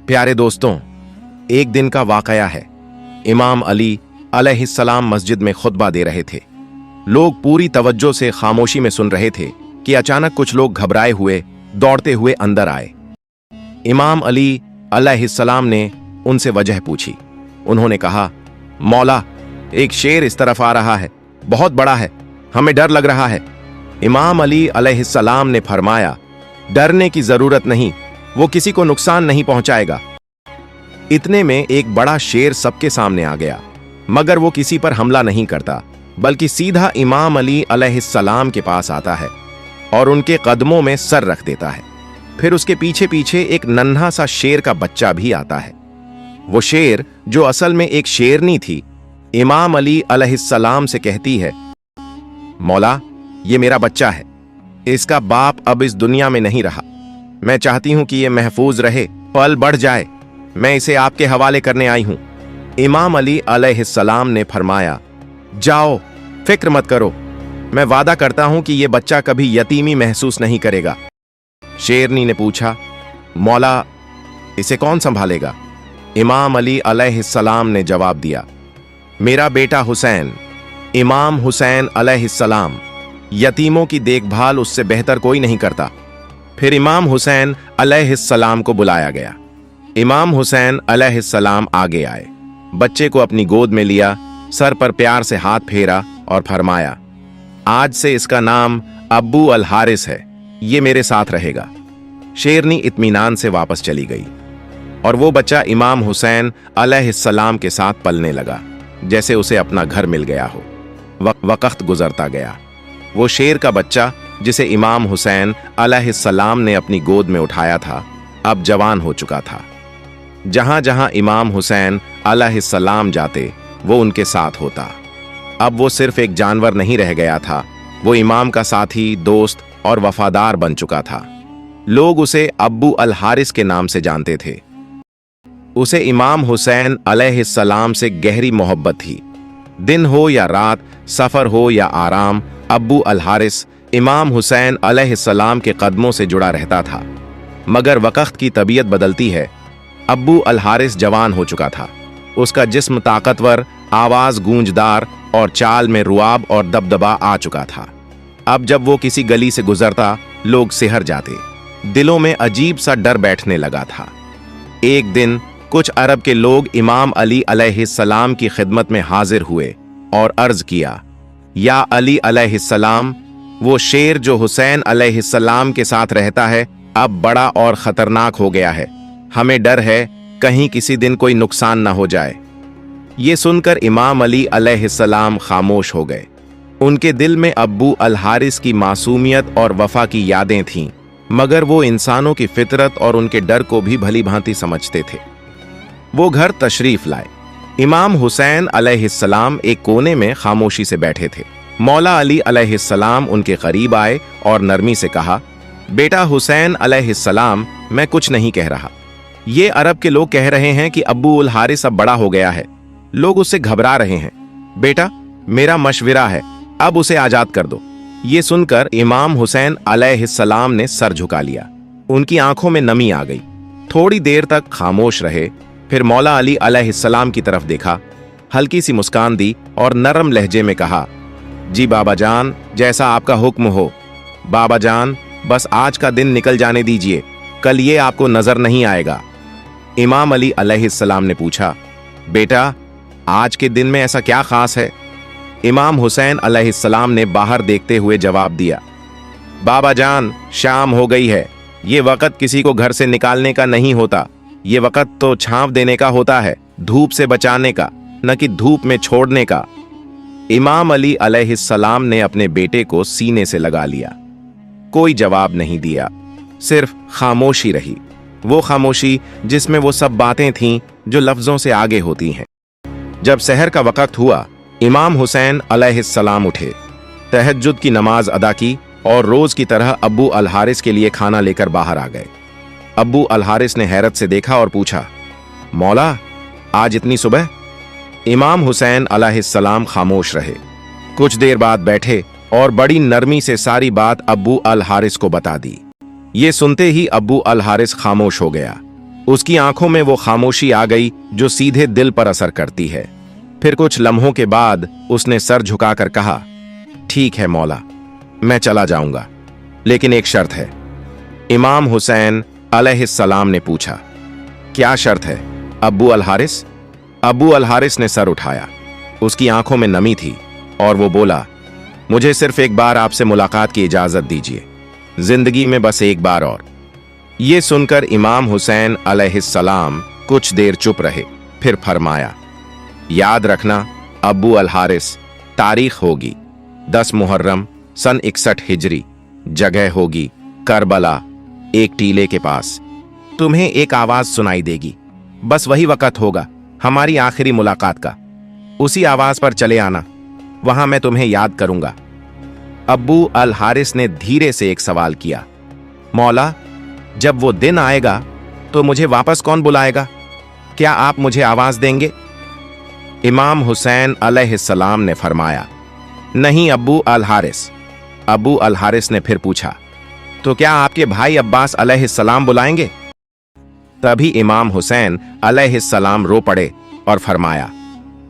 प्यारे दोस्तों, एक दिन का वाकया है। इमाम अली अलैहिस्सलाम मस्जिद में खुतबा दे रहे थे। लोग पूरी तवज्जो से खामोशी में सुन रहे थे कि अचानक कुछ लोग घबराए हुए दौड़ते हुए अंदर आए। इमाम अली अलैहिस्सलाम ने उनसे वजह पूछी। उन्होंने कहा, मौला, एक शेर इस तरफ आ रहा है, बहुत बड़ा है, हमें डर लग रहा है। इमाम अली अलैहिस्सलाम ने फरमाया, डरने की जरूरत नहीं, वो किसी को नुकसान नहीं पहुंचाएगा। इतने में एक बड़ा शेर सबके सामने आ गया, मगर वो किसी पर हमला नहीं करता, बल्कि सीधा इमाम अली अलैहिस्सलाम के पास आता है और उनके कदमों में सर रख देता है। फिर उसके पीछे पीछे एक नन्हा सा शेर का बच्चा भी आता है। वो शेर, जो असल में एक शेरनी थी, इमाम अली अलैहिस्सलाम से कहती है, मौला, ये मेरा बच्चा है, इसका बाप अब इस दुनिया में नहीं रहा। मैं चाहती हूं कि ये महफूज रहे, पल बढ़ जाए, मैं इसे आपके हवाले करने आई हूं। इमाम अली अलैहिस्सलाम ने फरमाया, जाओ, फिक्र मत करो, मैं वादा करता हूं कि ये बच्चा कभी यतीमी महसूस नहीं करेगा। शेरनी ने पूछा, मौला, इसे कौन संभालेगा? इमाम अली अलैहिस्सलाम ने जवाब दिया, मेरा बेटा हुसैन, इमाम हुसैन अलैहिस्सलाम। यतीमों की देखभाल उससे बेहतर कोई नहीं करता। फिर इमाम हुसैन अलैहिस्सलाम को बुलाया गया। इमाम हुसैन अलैहिस्सलाम आगे आए, बच्चे को अपनी गोद में लिया, सर पर प्यार से हाथ फेरा और फरमाया, आज से इसका नाम अब्बू अल हारिस है, ये मेरे साथ रहेगा। शेरनी इत्मीनान से वापस चली गई और वो बच्चा इमाम हुसैन अलैहिस्सलाम के साथ पलने लगा, जैसे उसे अपना घर मिल गया हो। वक्त गुजरता गया। वो शेर का बच्चा, जिसे इमाम हुसैन अलैहिस्सलाम ने अपनी गोद में उठाया था, अब जवान हो चुका था। जहां जहां इमाम हुसैन अलैहिस्सलाम जाते, वो उनके साथ होता। अब वो सिर्फ एक जानवर नहीं रह गया था, वो इमाम का साथी, दोस्त और वफादार बन चुका था। लोग उसे अब्बू अल हारिस के नाम से जानते थे। उसे इमाम हुसैन अलैहिस्सलाम से गहरी मोहब्बत थी। दिन हो या रात, सफर हो या आराम, अब्बू अल हारिस इमाम हुसैन अलैहिस्सलाम के कदमों से जुड़ा रहता था। मगर वक्त की तबीयत बदलती है। अब्बू अल हारिस जवान हो चुका था। उसका जिस्म ताकतवर, आवाज गूंजदार और चाल में रुआब और दबदबा आ चुका था। अब जब वो किसी गली से गुजरता, लोग सिहर जाते। दिलों में अजीब सा डर बैठने लगा था। एक दिन कुछ अरब के लोग इमाम अली अलैहिस्सलाम की खिदमत में हाजिर हुए और अर्ज किया, या अली अलैहिस्सलाम, वो शेर जो हुसैन अलैहिस्सलाम के साथ रहता है, अब बड़ा और खतरनाक हो गया है। हमें डर है कहीं किसी दिन कोई नुकसान ना हो जाए। ये सुनकर इमाम अली अलैहिस्सलाम खामोश हो गए। उनके दिल में अब्बू अल हारिस की मासूमियत और वफा की यादें थीं, मगर वो इंसानों की फितरत और उनके डर को भी भली भांति समझते थे। वो घर तशरीफ लाए। इमाम हुसैन अलैहिस्सलाम एक कोने में खामोशी से बैठे थे। मौला अली अलैहिस्सलाम उनके करीब आए और नरमी से कहा, बेटा हुसैन अलैहिस्सलाम, मैं कुछ नहीं कह रहा। ये अरब के लोग कह रहे हैं कि अब्बू अल हारिस अब बड़ा हो गया है, लोग उससे घबरा रहे हैं। बेटा, मेरा मशविरा है, अब उसे आजाद कर दो। ये सुनकर इमाम हुसैन अलैहिस्सलाम ने सर झुका लिया। उनकी आंखों में नमी आ गई। थोड़ी देर तक खामोश रहे, फिर मौला अली अलैहिस्सलाम की तरफ देखा, हल्की सी मुस्कान दी और नरम लहजे में कहा, जी बाबा जान, जैसा आपका हुक्म हो। बाबा जान, बस आज का दिन निकल जाने दीजिए, कल ये आपको नजर नहीं आएगा। इमाम अली अलैहिस्सलाम ने पूछा, बेटा, आज के दिन में ऐसा क्या खास है? इमाम हुसैन अलैहिस्सलाम ने बाहर देखते हुए जवाब दिया, बाबा जान, शाम हो गई है, ये वक्त किसी को घर से निकालने का नहीं होता, ये वक्त तो छांव देने का होता है, धूप से बचाने का, न कि धूप में छोड़ने का। इमाम अली अलैहिस्सलाम ने अपने बेटे को सीने से लगा लिया। कोई जवाब नहीं दिया, सिर्फ खामोशी रही। वो खामोशी जिसमें वो सब बातें थीं जो लफ्जों से आगे होती हैं। जब सहर का वक्त हुआ, इमाम हुसैन अलैहिस्सलाम उठे, तहज्जुद की नमाज अदा की और रोज की तरह अब्बू अल हारिस के लिए खाना लेकर बाहर आ गए। अब्बू अल हारिस ने हैरत से देखा और पूछा, मौला, आज इतनी सुबह? इमाम हुसैन अलैहिस्सलाम खामोश रहे। कुछ देर बाद बैठे और बड़ी नरमी से सारी बात अब्बू अल हारिस को बता दी। ये सुनते ही अब्बू अल हारिस खामोश हो गया। उसकी आंखों में वो खामोशी आ गई जो सीधे दिल पर असर करती है। फिर कुछ लम्हों के बाद उसने सर झुकाकर कहा, ठीक है मौला, मैं चला जाऊंगा, लेकिन एक शर्त है। इमाम हुसैन अलैहिस्सलाम ने पूछा, क्या शर्त है अब्बू अल हारिस? अब्बू अल हारिस ने सर उठाया। उसकी आंखों में नमी थी और वो बोला, मुझे सिर्फ एक बार आपसे मुलाकात की इजाजत दीजिए, जिंदगी में बस एक बार और। ये सुनकर इमाम हुसैन अलैहिस्सलाम कुछ देर चुप रहे, फिर फरमाया, याद रखना अब्बू अल हारिस, तारीख होगी 10 मुहर्रम सन 61 हिजरी, जगह होगी करबला, एक टीले के पास। तुम्हें एक आवाज सुनाई देगी, बस वही वक्त होगा हमारी आखिरी मुलाकात का। उसी आवाज पर चले आना, वहां मैं तुम्हें याद करूंगा। अब्बू अल हारिस ने धीरे से एक सवाल किया, मौला, जब वो दिन आएगा तो मुझे वापस कौन बुलाएगा? क्या आप मुझे आवाज देंगे? इमाम हुसैन अलैहिस्सलाम ने फरमाया, नहीं अब्बू अल हारिस। अब्बू अल हारिस ने फिर पूछा, तो क्या आपके भाई अब्बास अलैहिस्सलाम बुलाएंगे? तभी इमाम हुसैन अलैहिस्सलाम रो पड़े और फरमाया,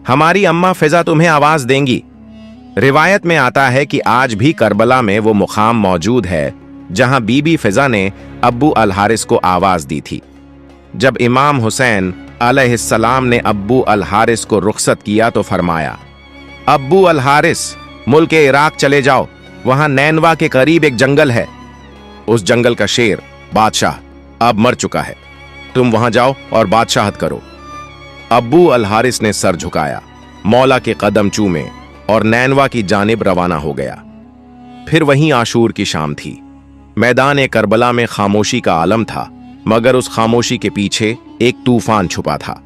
हमारी अम्मा फिजा तुम्हें आवाज देंगी। रिवायत में आता है कि आज भी करबला में वो मुकाम मौजूद है जहां बीबी फिजा ने अब्बू अल हारिस को आवाज दी थी। जब इमाम हुसैन अलैहिस्सलाम ने अब्बू अल हारिस को रुखसत किया तो फरमाया, अब्बू अल हारिस, मुल्क इराक चले जाओ, वहां नैनवा के करीब एक जंगल है। उस जंगल का शेर बादशाह अब मर चुका है, तुम वहां जाओ और बादशाहत करो। अब्बू अल हारिस ने सर झुकाया, मौला के कदम चूमे और नैनवा की जानिब रवाना हो गया। फिर वहीं आशूर की शाम थी। मैदान करबला में खामोशी का आलम था, मगर उस खामोशी के पीछे एक तूफान छुपा था।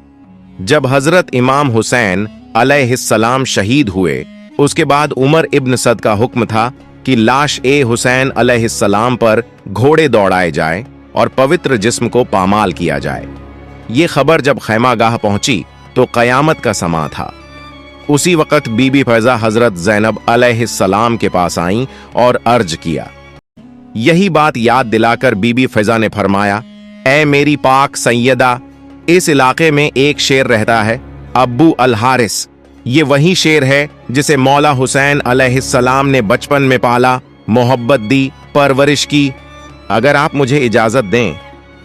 जब हजरत इमाम हुसैन अलैहिस्सलाम शहीद हुए, उसके बाद उमर इब्न सद का हुक्म था कि लाश ए हुसैन अलैहिस्सलाम पर घोड़े दौड़ाए जाए और पवित्र जिस्म को पामाल किया जाए। ये खबर जब खैमागाह पहुंची तो कयामत का समा था। उसी वक्त बीबी फैजा हजरत ज़ैनब अलैहिस्सलाम के पास आईं और अर्ज किया। यही बात याद दिलाकर बीबी फैजा ने फरमाया, ऐ मेरी पाक सैयदा, इस इलाके में एक शेर रहता है, अब्बू अल हारिस। ये वही शेर है जिसे मौला हुसैन अलैहिस्सलाम ने बचपन में पाला, मोहब्बत दी, परवरिश की। अगर आप मुझे इजाजत दें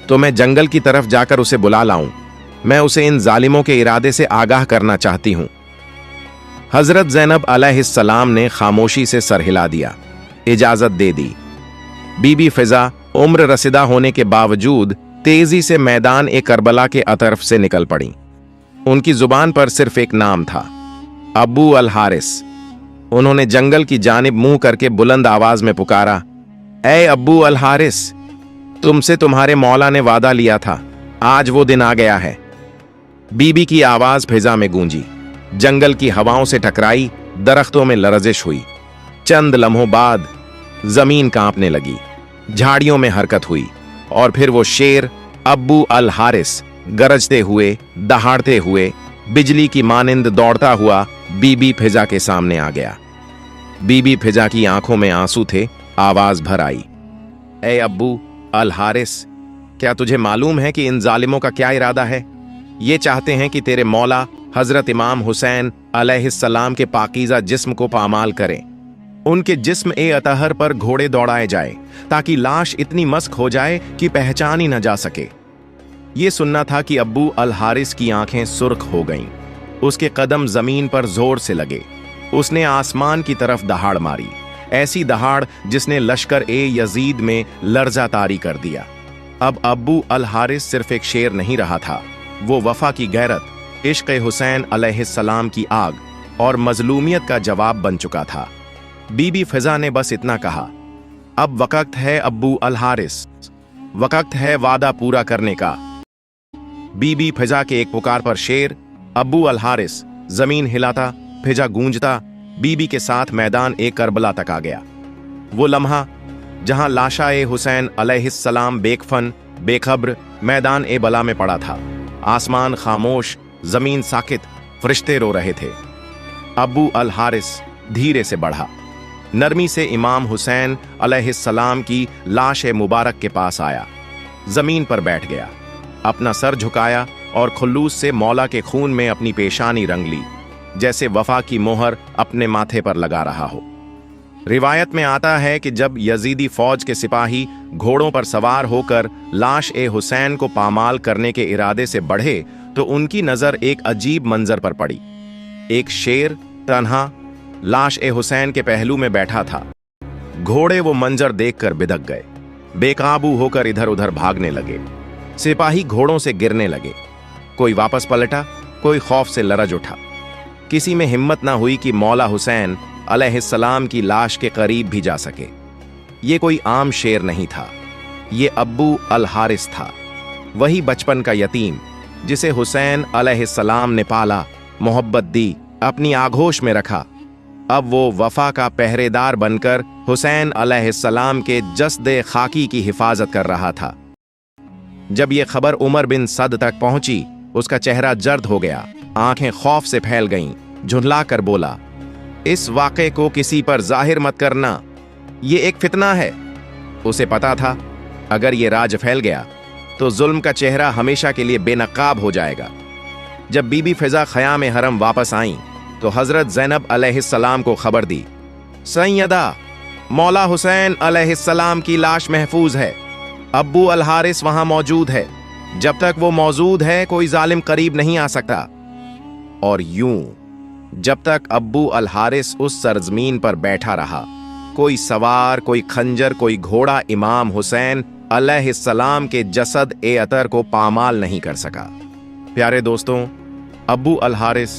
तो मैं जंगल की तरफ जाकर उसे बुला लाऊं। मैं उसे इन जालिमों के इरादे से आगाह करना चाहती हूं। हजरत ज़ैनब अलैहिस्सलाम ने खामोशी से सर हिला दिया, इजाजत दे दी। बीबी फिजा उम्र रसीदा होने के बावजूद तेजी से मैदान करबला के अतरफ से निकल पड़ी। उनकी जुबान पर सिर्फ एक नाम था, अब्बू अल हारिस। उन्होंने जंगल की जानिब मुंह करके बुलंद आवाज में पुकारा, ऐ अब्बू अल हारिस, तुमसे तुम्हारे मौला ने वादा लिया था, आज वो दिन आ गया है। बीबी की आवाज फिजा में गूंजी, जंगल की हवाओं से टकराई, दरख्तों में लरजिश हुई। चंद लम्हों बाद जमीन कांपने लगी, झाड़ियों में हरकत हुई और फिर वो शेर अब्बू अल हारिस गरजते हुए, दहाड़ते हुए, बिजली की मानिंद दौड़ता हुआ बीबी फिजा के सामने आ गया। बीबी फिजा की आंखों में आंसू थे, आवाज भर आई, ऐ अब्बू अल हारिस, क्या तुझे मालूम है कि इन जालिमों का क्या इरादा है? ये चाहते हैं कि तेरे मौला हजरत इमाम हुसैन अलैहिस्सलाम के पाकीज़ा जिस्म को पामाल करें। उनके जिस्म अतहर पर घोड़े दौड़ाए जाए ताकि लाश इतनी मस्क हो जाए कि पहचान ही न जा सके। ये सुनना था कि अब्बू अल हारिस की आंखें सुर्ख हो गईं। उसके कदम जमीन पर जोर से लगे। उसने आसमान की तरफ दहाड़ मारी, ऐसी दहाड़ जिसने लश्कर यजीद में लर्जा तारी कर दिया। अब अब्बू अल हारिस सिर्फ एक शेर नहीं रहा था, वो वफा की गैरत, इश्क हुसैन अलैहिस्सलाम की आग और मजलूमियत का जवाब बन चुका था। बीबी फिजा ने बस इतना कहा, अब वक्त है अब्बू अल हारिस, वक्त है वादा पूरा करने का। बीबी फिजा के एक पुकार पर शेर अब्बू अल हारिस जमीन हिलाता, फिजा गूंजता बीबी के साथ मैदान करबला तक आ गया। वो लम्हा जहां लाशा हुसैन अलैहिस्सलाम बेकफन बेखबर मैदान बला में पड़ा था। आसमान खामोश, जमीन साकित, फरिश्ते रो रहे थे। अब्बू अल हारिस धीरे से बढ़ा, नरमी से इमाम हुसैन अलैहिस्सलाम की लाश मुबारक के पास आया, जमीन पर बैठ गया। अपना सर झुकाया और खुल्लूस से मौला के खून में अपनी पेशानी रंग ली, जैसे वफा की मोहर अपने माथे पर लगा रहा हो। रिवायत में आता है कि जब यजीदी फौज के सिपाही घोड़ों पर सवार होकर लाश ए हुसैन को पामाल करने के इरादे से बढ़े तो उनकी नजर एक अजीब मंजर पर पड़ी। एक शेर तन्हा लाश ए हुसैन के पहलू में बैठा था। घोड़े वो मंजर देखकर बिदक गए, बेकाबू होकर इधर उधर भागने लगे। सिपाही घोड़ों से गिरने लगे, कोई वापस पलटा, कोई खौफ से लरज उठा। किसी में हिम्मत ना हुई कि मौला हुसैन अलैहिस्सलाम की लाश के करीब भी जा सके। ये कोई आम शेर नहीं था, ये अब्बू अल हारिस था, वही बचपन का यतीम जिसे हुसैन अलैहिस्सलाम ने पाला, मोहब्बत दी, अपनी आगोश में रखा। अब वो वफा का पहरेदार बनकर हुसैन अलैहिस्सलाम के जस्दे खाकी की हिफाजत कर रहा था। जब ये खबर उमर बिन सद तक पहुंची, उसका चेहरा जर्द हो गया, आंखें खौफ से फैल गईं, झुंझला कर बोला, इस वाक़े को किसी पर जाहिर मत करना, ये एक फितना है। उसे पता था अगर ये राज फैल गया तो जुल्म का चेहरा हमेशा के लिए बेनकाब हो जाएगा। जब बीबी फिजा ख़याम हरम वापस आईं तो हजरत ज़ैनब अलैहिस्सलाम को खबर दी, सैयदा, मौला हुसैन अलैहिस्सलाम की लाश महफूज है, अब्बू अल हारिस वहां मौजूद है, जब तक वो मौजूद है कोई जालिम करीब नहीं आ सकता। और यूं जब तक अब्बू अल हारिस उस सरजमीन पर बैठा रहा, कोई सवार, कोई खंजर, कोई घोड़ा इमाम हुसैन अलैहिस्सलाम के जसद ए अतर को पामाल नहीं कर सका। प्यारे दोस्तों, अब्बू अल हारिस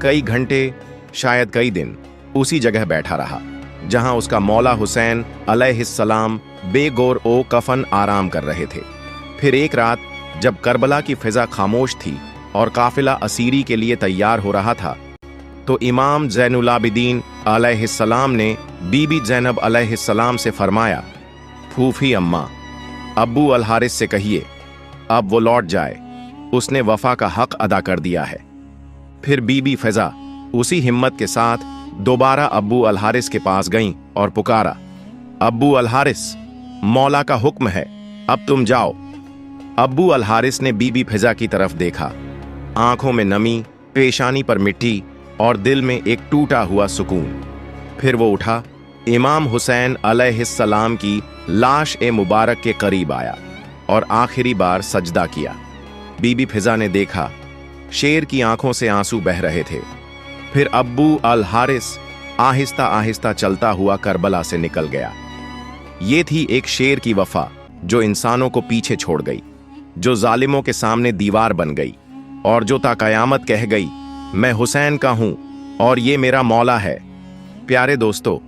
कई घंटे, शायद कई दिन उसी जगह बैठा रहा जहां उसका मौला हुसैन अलैहिस्सलाम बेगौर ओ कफन आराम कर रहे थे। फिर एक रात जब करबला की फिजा खामोश थी और काफिला असीरी के लिए तैयार हो रहा था, तो इमाम ज़ैनुल आबिदीन अलैहिस्सलाम ने बीबी ज़ैनब अलैहिस्सलाम से फरमाया, फूफी अम्मा, अब्बू अल हारिस से कहिए अब वो लौट जाए, उसने वफा का हक अदा कर दिया है। फिर बीबी फिजा उसी हिम्मत के साथ दोबारा अब्बू अल हारिस के पास गईं और पुकारा, अब्बू अल हारिस, मौला का हुक्म है, अब तुम जाओ। अब्बू अल हारिस ने बीबी फिजा की तरफ देखा, आंखों में नमी, पेशानी पर मिट्टी और दिल में एक टूटा हुआ सुकून। फिर वो उठा, इमाम हुसैन अलैहिस्सलाम की लाश ए मुबारक के करीब आया और आखिरी बार सजदा किया। बीबी फिजा ने देखा, शेर की आंखों से आंसू बह रहे थे। फिर अब्बू अल हारिस आहिस्ता आहिस्ता चलता हुआ करबला से निकल गया। ये थी एक शेर की वफा जो इंसानों को पीछे छोड़ गई, जो जालिमों के सामने दीवार बन गई और जो ता कयामत कह गई, मैं हुसैन का हूं और ये मेरा मौला है। प्यारे दोस्तों,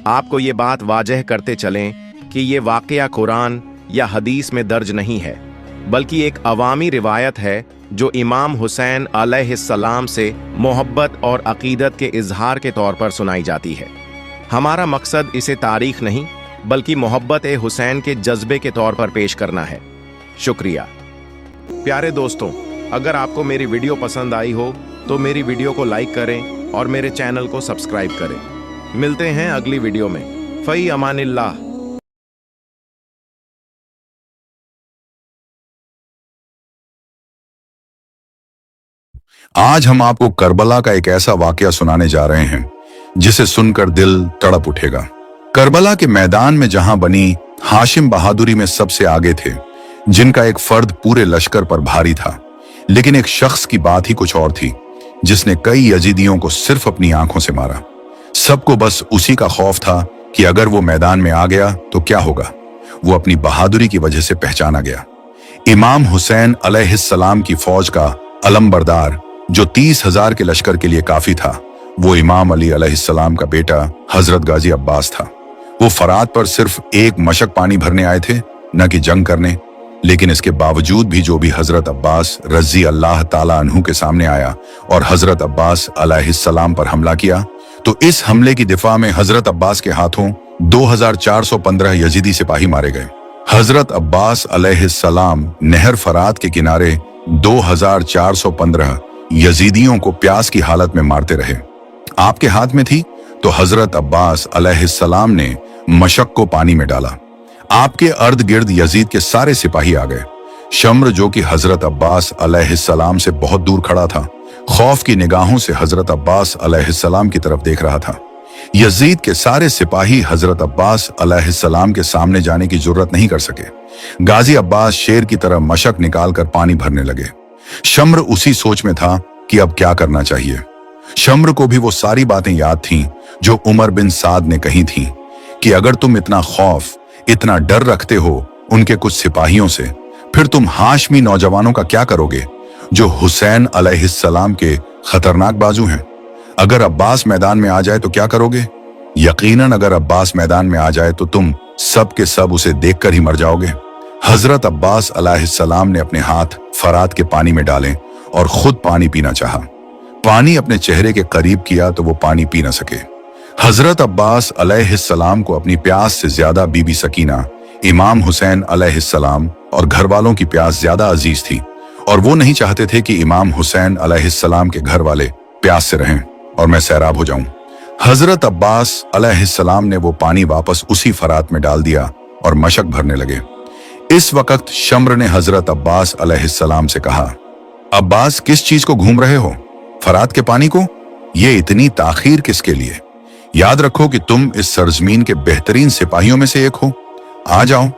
आपको ये बात वाजह करते चलें कि ये वाक़या कुरान या हदीस में दर्ज नहीं है, बल्कि एक अवामी रिवायत है जो इमाम हुसैन अलैहिस्सलाम से मोहब्बत और अकीदत के इजहार के तौर पर सुनाई जाती है। हमारा मकसद इसे तारीख नहीं बल्कि मोहब्बत ए हुसैन के जज्बे के तौर पर पेश करना है। शुक्रिया। प्यारे दोस्तों, अगर आपको मेरी वीडियो पसंद आई हो तो मेरी वीडियो को लाइक करें और मेरे चैनल को सब्सक्राइब करें। मिलते हैं अगली वीडियो में। फ़ई अमानिल्लाह। आज हम आपको करबला का एक ऐसा वाकया सुनाने जा रहे हैं जिसे सुनकर दिल तड़प उठेगा। करबला के मैदान में जहां बनी हाशिम बहादुरी में सबसे आगे थे, जिनका एक फर्द पूरे लश्कर पर भारी था, लेकिन एक शख्स की बात ही कुछ और थी, जिसने कई यजीदियों को सिर्फ अपनी आंखों से मारा। सबको बस उसी का खौफ था कि अगर वो मैदान में आ गया तो क्या होगा। वो अपनी बहादुरी की वजह से पहचाना गया। इमाम हुसैन अलैहिस्सलाम की फौज का अलमबरदार, जो 30,000 के लश्कर के लिए काफी था, वो इमाम अली अलैहिस्सलाम का बेटा हजरत गाजी अब्बास था। वो फरात पर सिर्फ एक मशक पानी भरने आए थे, न कि जंग करने। लेकिन इसके बावजूद भी जो भी हजरत अब्बास रजी अल्लाह ताला अन्हु के सामने आया और हजरत अब्बास अलैहिस्सलाम पर हमला किया, तो इस हमले की दिफा में हजरत अब्बास के हाथों 2415 यजीदी सिपाही मारे गए। हजरत अब्बास अलैहिस्सलाम नहर फरात के किनारे 2415 यजीदियों को प्यास की हालत में मारते रहे। आपके हाथ में थी तो हजरत अब्बास अलैहिस्सलाम ने मशक को पानी में डाला। आपके अर्द गिर्द यजीद के सारे सिपाही आ गए। शम्र जो कि हजरत अब्बास अलैहिस्सलाम से बहुत दूर खड़ा था, खौफ की निगाहों से हजरत अब्बास अलैहिस्सलाम की तरफ देख रहा था। यजीद के सारे सिपाही हजरत अब्बास अलैहिस्सलाम के सामने जाने की जुर्रत नहीं कर सके। गाजी अब्बास शेर की तरह मशक निकालकर पानी भरने लगे। शम्र उसी सोच में था कि अब क्या करना चाहिए। शम्र को भी वो सारी बातें याद थीं जो उमर बिन साद ने कही थीं कि अगर तुम इतना खौफ, इतना डर रखते हो उनके कुछ सिपाहियों से, फिर तुम हाशमी नौजवानों का क्या करोगे जो हुसैन अलैहिस्सलाम के खतरनाक बाजू हैं। अगर अब्बास मैदान में आ जाए तो क्या करोगे? यकीनन अगर अब्बास मैदान में आ जाए तो तुम सब के सब उसे देखकर ही मर जाओगे। हजरत अब्बास अलैहिस्सलाम ने अपने हाथ फरात के पानी में डाले और खुद पानी पीना चाहा। पानी अपने चेहरे के करीब किया तो वो पानी पी न सके। हजरत अब्बास अलैहिस्सलाम को अपनी प्यास से ज्यादा बीबी सकीना, इमाम हुसैन अलैहिस्सलाम और घर वालों की प्यास ज्यादा अजीज थी, और वो नहीं चाहते थे कि इमाम हुसैन अलैहिस्सलाम के घर वाले प्यास से रहें और मैं सैराब हो जाऊं। हजरत अब्बास अलैहिस्सलाम ने वो पानी वापस उसी फरात में डाल दिया और मशक भरने लगे। इस वक्त शम्र ने हजरत अब्बास अलैहिस्सलाम से कहा, अब्बास किस चीज को घूम रहे हो? फरात के पानी को? ये इतनी ताखीर किसके लिए? याद रखो कि तुम इस सरजमीन के बेहतरीन सिपाहियों में से एक हो। आ जाओ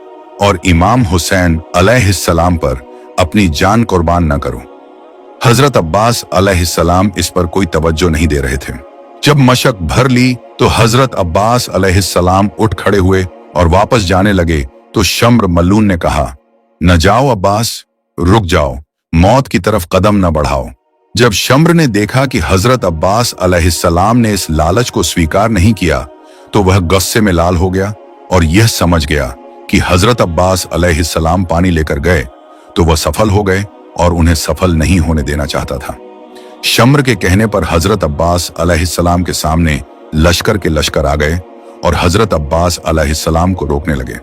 और इमाम हुसैन अलैहिस्सलाम पर अपनी जान कुर्बान न करो। हजरत अब्बास अलैहिस्सलाम इस पर कोई तवज्जो नहीं दे रहे थे। जब मशक भर ली तो हजरत अब्बास अलैहिस्सलाम उठ खड़े हुए और वापस जाने लगे तो शम्र मल्लून ने कहा, न जाओ अब्बास, रुक जाओ, मौत की तरफ कदम न बढ़ाओ। जब शम्र ने देखा कि हजरत अब्बास अलैहिस्सलाम ने इस लालच को स्वीकार नहीं किया तो वह गुस्से में लाल हो गया और यह समझ गया कि हजरत अब्बास अलैहिस्सलाम पानी लेकर गए तो वह सफल हो गए और उन्हें सफल नहीं होने देना चाहता था। शम्र के कहने पर हजरत अब्बास अलैहिस्सलाम के सामने लश्कर के लश्कर आ गए और हजरत अब्बास अलैहिस्सलाम को रोकने लगे।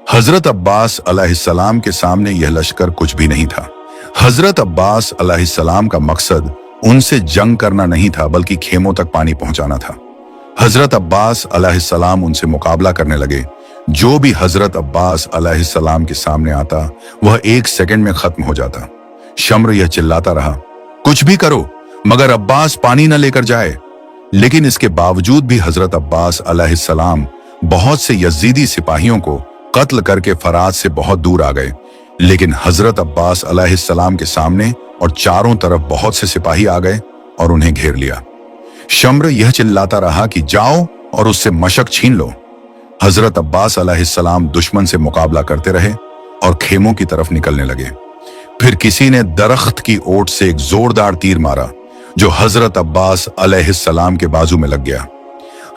हजरत अब्बास अलैहिस्सलाम के सामने यह लश्कर कुछ भी नहीं था। हजरत अब्बास अलैहिस्सलाम का मकसद उनसे जंग करना नहीं था बल्कि खेमों तक पानी पहुंचाना था। हजरत अब्बास अलैहिस्सलाम उनसे मुकाबला करने लगे। जो भी हजरत अब्बास अलैहिस्सलाम के सामने आता वह 1 सेकंड में खत्म हो जाता। शम्र यह चिल्लाता रहा, कुछ भी करो मगर अब्बास पानी न लेकर जाए। लेकिन इसके बावजूद भी हजरत अब्बास अलैहिस्सलाम बहुत से यजीदी सिपाहियों को कत्ल करके फरात से बहुत दूर आ गए। लेकिन हजरत अब्बास अलैहिस्सलाम के सामने और चारों तरफ बहुत से सिपाही आ गए और उन्हें घेर लिया। शम्र यह चिल्लाता रहा कि जाओ और उससे मशक छीन लो। हजरत अब्बास अलैहिस्सलाम दुश्मन से मुकाबला करते रहे और खेमों की तरफ निकलने लगे। फिर किसी ने दरख्त की ओट से एक जोरदार तीर मारा जो हजरत अब्बास अलैहिस्सलाम के बाजू में लग गया।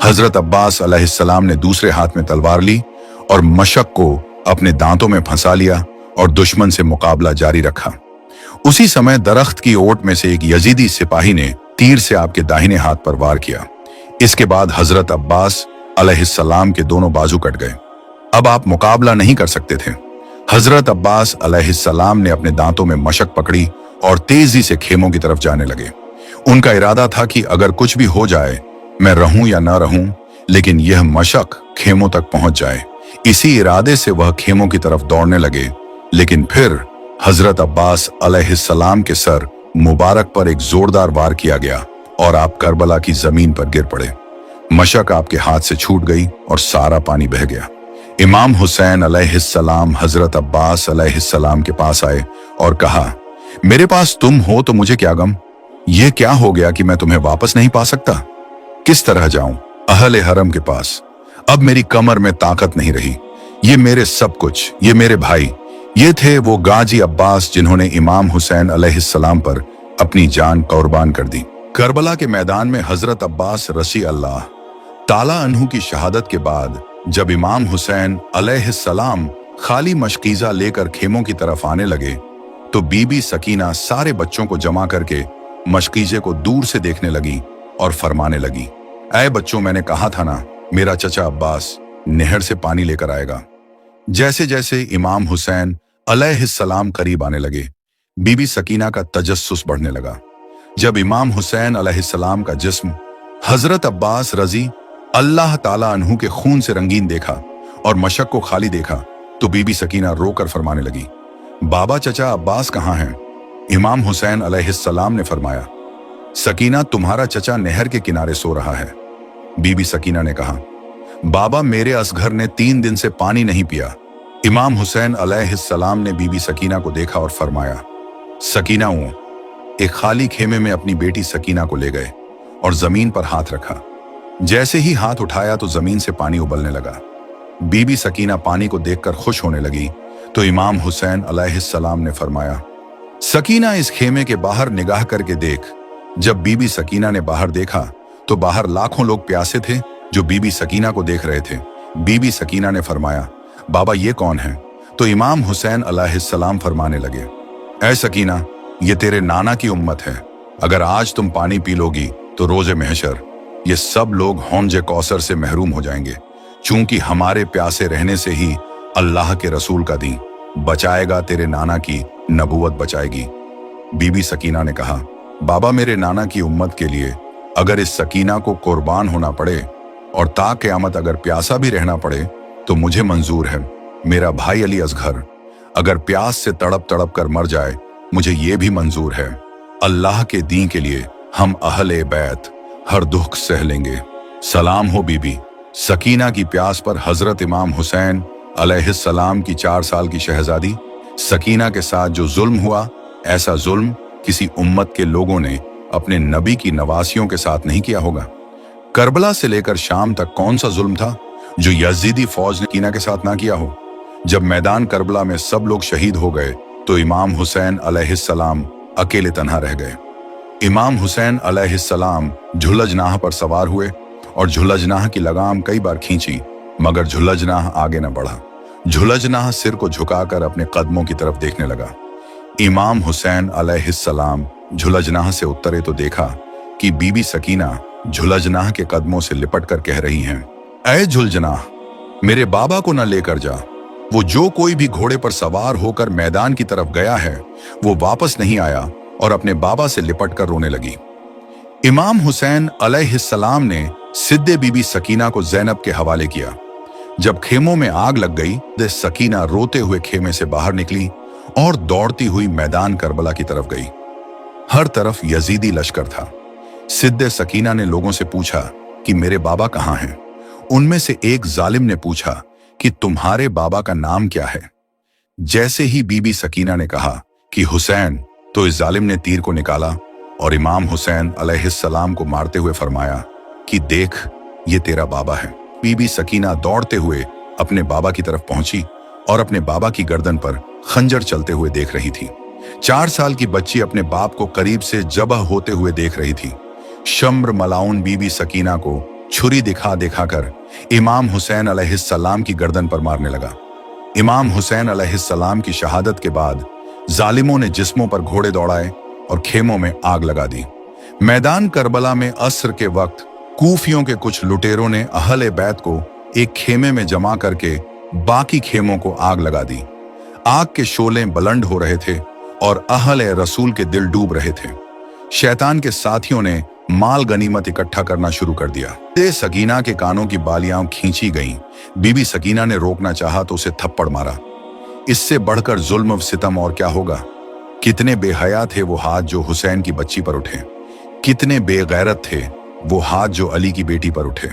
हजरत अब्बास अलैहिस्सलाम ने दूसरे हाथ में तलवार ली और मशक को अपने दांतों में फंसा लिया और दुश्मन से मुकाबला जारी रखा। उसी समय दरख्त की ओट में से एक यजीदी सिपाही ने तीर से आपके दाहिने हाथ पर वार किया। इसके बाद हजरत अब्बास अलैहिस्सलाम के दोनों बाजू कट गए। अब आप मुकाबला नहीं कर सकते थे। हजरत अब्बास अलैहिस्सलाम ने अपने दांतों में मशक पकड़ी और तेजी से खेमों की तरफ जाने लगे। उनका इरादा था कि अगर कुछ भी हो जाए, मैं रहूं या ना रहूं, लेकिन यह मशक खेमों तक पहुंच जाए। इसी इरादे से वह खेमों की तरफ दौड़ने लगे। लेकिन फिर हजरत अब्बास अलैहिस्सलाम के सर मुबारक पर एक जोरदार वार किया गया और आप करबला की जमीन पर गिर पड़े। मशक आपके हाथ से छूट गई और सारा पानी बह गया। इमाम हुसैन अलैहिस्सलाम हजरत अब्बास अलैहिस्सलाम के पास आए और कहा, मेरे पास तुम हो तो मुझे क्या गम? ये क्या हो गया कि मैं तुम्हें वापस नहीं पा सकता? किस तरह जाऊं अहले हरम के पास? अब मेरी कमर में ताकत नहीं रही। ये मेरे सब कुछ, ये मेरे भाई, ये थे वो गाजी अब्बास जिन्होंने इमाम हुसैन अलैहिस्सलाम पर अपनी जान कुर्बान कर दी। करबला के मैदान में हजरत अब्बास रसी अल्लाह ताला अन्हु की शहादत के बाद जब इमाम हुसैन अलैहिस्सलाम खाली मशकीजा लेकर खेमों की तरफ आने लगे तो बीबी सकीना सारे बच्चों को जमा करके मशकीजे को दूर से देखने लगी और फरमाने लगी, ऐ बच्चों, मैंने कहा था ना, मेरा चचा अब्बास नहर से पानी लेकर आएगा। जैसे जैसे इमाम हुसैन अलैहिस्सलाम करीब आने लगे, बीबी सकीना का तजस्सुस बढ़ने लगा। जब इमाम हुसैन अलैहिस्सलाम का जिस्म हजरत अब्बास रजी अल्लाह ताला अन्हु के खून से रंगीन देखा और मशक को खाली देखा तो बीबी सकीना रोकर फरमाने लगी, बाबा चचा अब्बास कहाँ हैं? इमाम हुसैन अलैहिस्सलाम ने फरमाया, सकीना तुम्हारा चचा नहर के किनारे सो रहा है। बीबी सकीना ने कहा, बाबा मेरे असगर ने 3 दिन से पानी नहीं पिया। इमाम हुसैन अलैहिस्सलाम ने बीबी सकीना को देखा और फरमाया, सकीना हूं। एक खाली खेमे में अपनी बेटी सकीना को ले गए और जमीन पर हाथ रखा। जैसे ही हाथ उठाया तो जमीन से पानी उबलने लगा। बीबी सकीना पानी को देखकर खुश होने लगी तो इमाम हुसैन अलैहिस्सलाम ने फरमाया, सकीना इस खेमे के बाहर निगाह करके देख। जब बीबी सकीना ने बाहर देखा तो बाहर लाखों लोग प्यासे थे जो बीबी सकीना को देख रहे थे। बीबी सकीना ने फरमाया, बाबा ये कौन है? तो इमाम हुसैन अलैहिस्सलाम फरमाने लगे, ऐ सकीना ये तेरे नाना की उम्मत है। अगर आज तुम पानी पी लोगी तो रोजे महशर ये सब लोग हौज कौसर से महरूम हो जाएंगे, चूंकि हमारे प्यासे रहने से ही अल्लाह के रसूल का दीन बचाएगा, तेरे नाना की नबूवत बचाएगी। बीबी सकीना ने कहा, बाबा मेरे नाना की उम्मत के लिए अगर इस सकीना को कुर्बान होना पड़े और ता क़यामत अगर प्यासा भी रहना पड़े तो मुझे मंजूर है। मेरा भाई अली असगर अगर प्यास से तड़प तड़प कर मर जाए मुझे ये भी मंजूर है। अल्लाह के दीन के लिए हम अहले बैत हर दुख सह लेंगे। सलाम हो बीबी सकीना की प्यास पर हजरत इमाम हुसैन अलैहिस्सलाम की 4 साल की शहजादी सकीना के साथ जो जुल्म हुआ, ऐसा जुल्म किसी उम्मत के लोगों ने अपने नबी की नवासियों के साथ नहीं किया होगा। करबला से लेकर शाम तक कौन सा जुल्म था जो यजीदी फौज ने सकीना के साथ ना किया हो? जब मैदान करबला में सब लोग शहीद हो गए तो इमाम हुसैन अलैहिस्सलाम अकेले तन्हा रह गए। इमाम हुसैन अलैहिस्सलाम झुलजनाह पर सवार हुए और झुलजनाह की लगाम कई बार खींची, मगर झुलजनाह आगे न बढ़ा। झुलजनाह सिर को झुकाकर अपने कदमों की तरफ देखने लगा। इमाम हुसैन अलैहिस्सलाम झुलजनाह से उतरे तो देखा कि बीबी सकीना झुलजनाह के कदमों से लिपट कर कह रही हैं, ऐ झुलजनाह मेरे बाबा को न लेकर जा। वो जो कोई भी घोड़े पर सवार होकर मैदान की तरफ गया है वो वापस नहीं आया, और अपने बाबा से लिपट कर रोने लगी। इमाम हुसैन अलैहिस्सलाम ने सिद्दे बीबी सकीना को ज़ैनब के हवाले किया। जब खेमों में आग लग गई तो सकीना रोते हुए खेमे से बाहर निकली और दौड़ती हुई मैदान करबला की तरफ गई। हर तरफ यजीदी लश्कर था। सिद्दे सकीना ने लोगों से पूछा कि मेरे बाबा कहाँ हैं? उनमें से एक जालिम ने पूछा कि तुम्हारे बाबा का नाम क्या है? जैसे ही बीबी सकीना ने कहा कि हुसैन, तो इस जालिम ने तीर को निकाला और इमाम हुसैन अलैहिस्सलाम को मारते हुए फरमाया कि देख ये तेरा बाबा है। बीबी सकीना दौड़ते हुए अपने बाबा की तरफ पहुंची और अपने बाबा की गर्दन पर खंजर चलते हुए देख रही थी। 4 साल की बच्ची अपने बाप को करीब से जबह होते हुए देख रही थी। शम्र मलाउन बीबी सकीना को छुरी दिखा दिखाकर इमाम हुसैन अलैहिस्सलाम की गर्दन पर मारने लगा। इमाम हुसैन अलैहिस्सलाम की शहादत के बाद जालिमों ने जिस्मों पर घोड़े दौड़ाए और खेमों में आग लगा दी। मैदान करबला में असर के वक्त कूफियों के कुछ लुटेरों ने अहले बैत को एक खेमे में जमा करके बाकी खेमों को आग लगा दी। आग के शोले बुलंद हो रहे थे और अहले रसूल के दिल डूब रहे थे। शैतान के साथियों ने माल गनीमत इकट्ठा करना शुरू कर दिया। सकीना के कानों की बालियां खींची गईं। बीबी सकीना ने रोकना चाहा तो उसे थप्पड़ मारा। इससे बढ़कर जुल्म सितम और क्या होगा? कितने बेहया थे वो हाथ जो हुसैन की बच्ची पर उठे, कितने बेगैरत थे वो हाथ जो अली की बेटी पर उठे।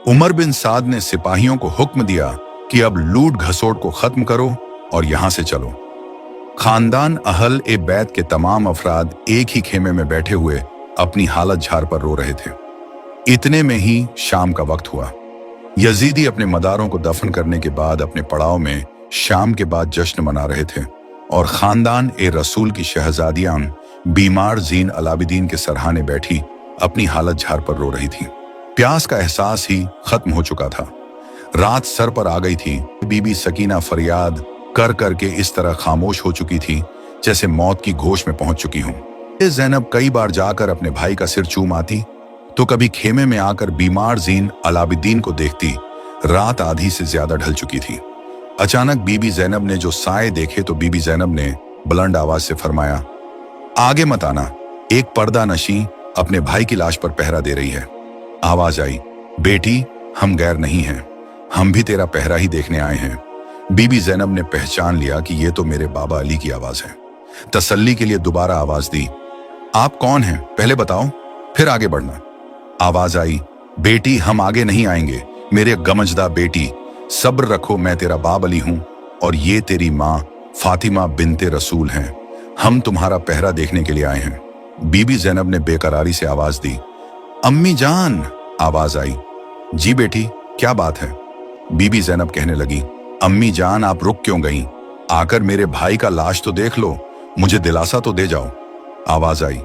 उमर बिन साद ने सिपाहियों को हुक्म दिया कि अब लूट घसोट को खत्म करो और यहां से चलो। खानदान अहल ए बैत के तमाम अफराद एक ही खेमे में बैठे हुए अपनी हालत झार पर रो रहे थे। इतने में ही शाम का वक्त हुआ। यजीदी अपने मदारों को दफन करने के बाद अपने पड़ाव में शाम के बाद जश्न मना रहे थे और खानदान ए रसूल की शहजादियां बीमार जीन अलाबिदीन के सरहाने बैठी अपनी हालत झार पर रो रही थी। प्यास का एहसास ही खत्म हो चुका था। रात सर पर आ गई थी। बीबी सकीना फरियाद कर करके इस तरह खामोश हो चुकी थी जैसे मौत की घोष में पहुंच चुकी हूं। ज़ैनब कई बार जाकर अपने भाई का सिर चूम आती तो कभी खेमे में आकर बीमार जीन अलाबिदीन को देखती। रात आधी से ज्यादा ढल चुकी थी। अचानक बीबी ज़ैनब ने जो साए देखे तो बीबी ज़ैनब ने बुलंद आवाज से फरमाया, आगे मत आना। एक पर्दा नशी अपने भाई की लाश पर पहरा दे रही है। आवाज आई, बेटी हम गैर नहीं हैं, हम भी तेरा पहरा ही देखने आए हैं। बीबी जैनब ने पहचान लिया कि ये तो मेरे बाबा अली की आवाज है। तसल्ली के लिए दोबारा आवाज दी, आप कौन हैं पहले बताओ, फिर आगे बढ़ना। आवाज आई, बेटी हम आगे नहीं आएंगे, मेरे गमजदा बेटी, सब्र रखो, मैं तेरा बाब अली हूं और ये तेरी माँ फातिमा बिनते रसूल हैं। हम तुम्हारा पहरा देखने के लिए आए हैं। बीबी जैनब ने बेकरारी से आवाज दी, अम्मी जान। आवाज आई, जी बेटी क्या बात है। बीबी जैनब कहने लगी, अम्मी जान आप रुक क्यों गईं? आकर मेरे भाई का लाश तो देख लो, मुझे दिलासा तो दे जाओ। आवाज आई,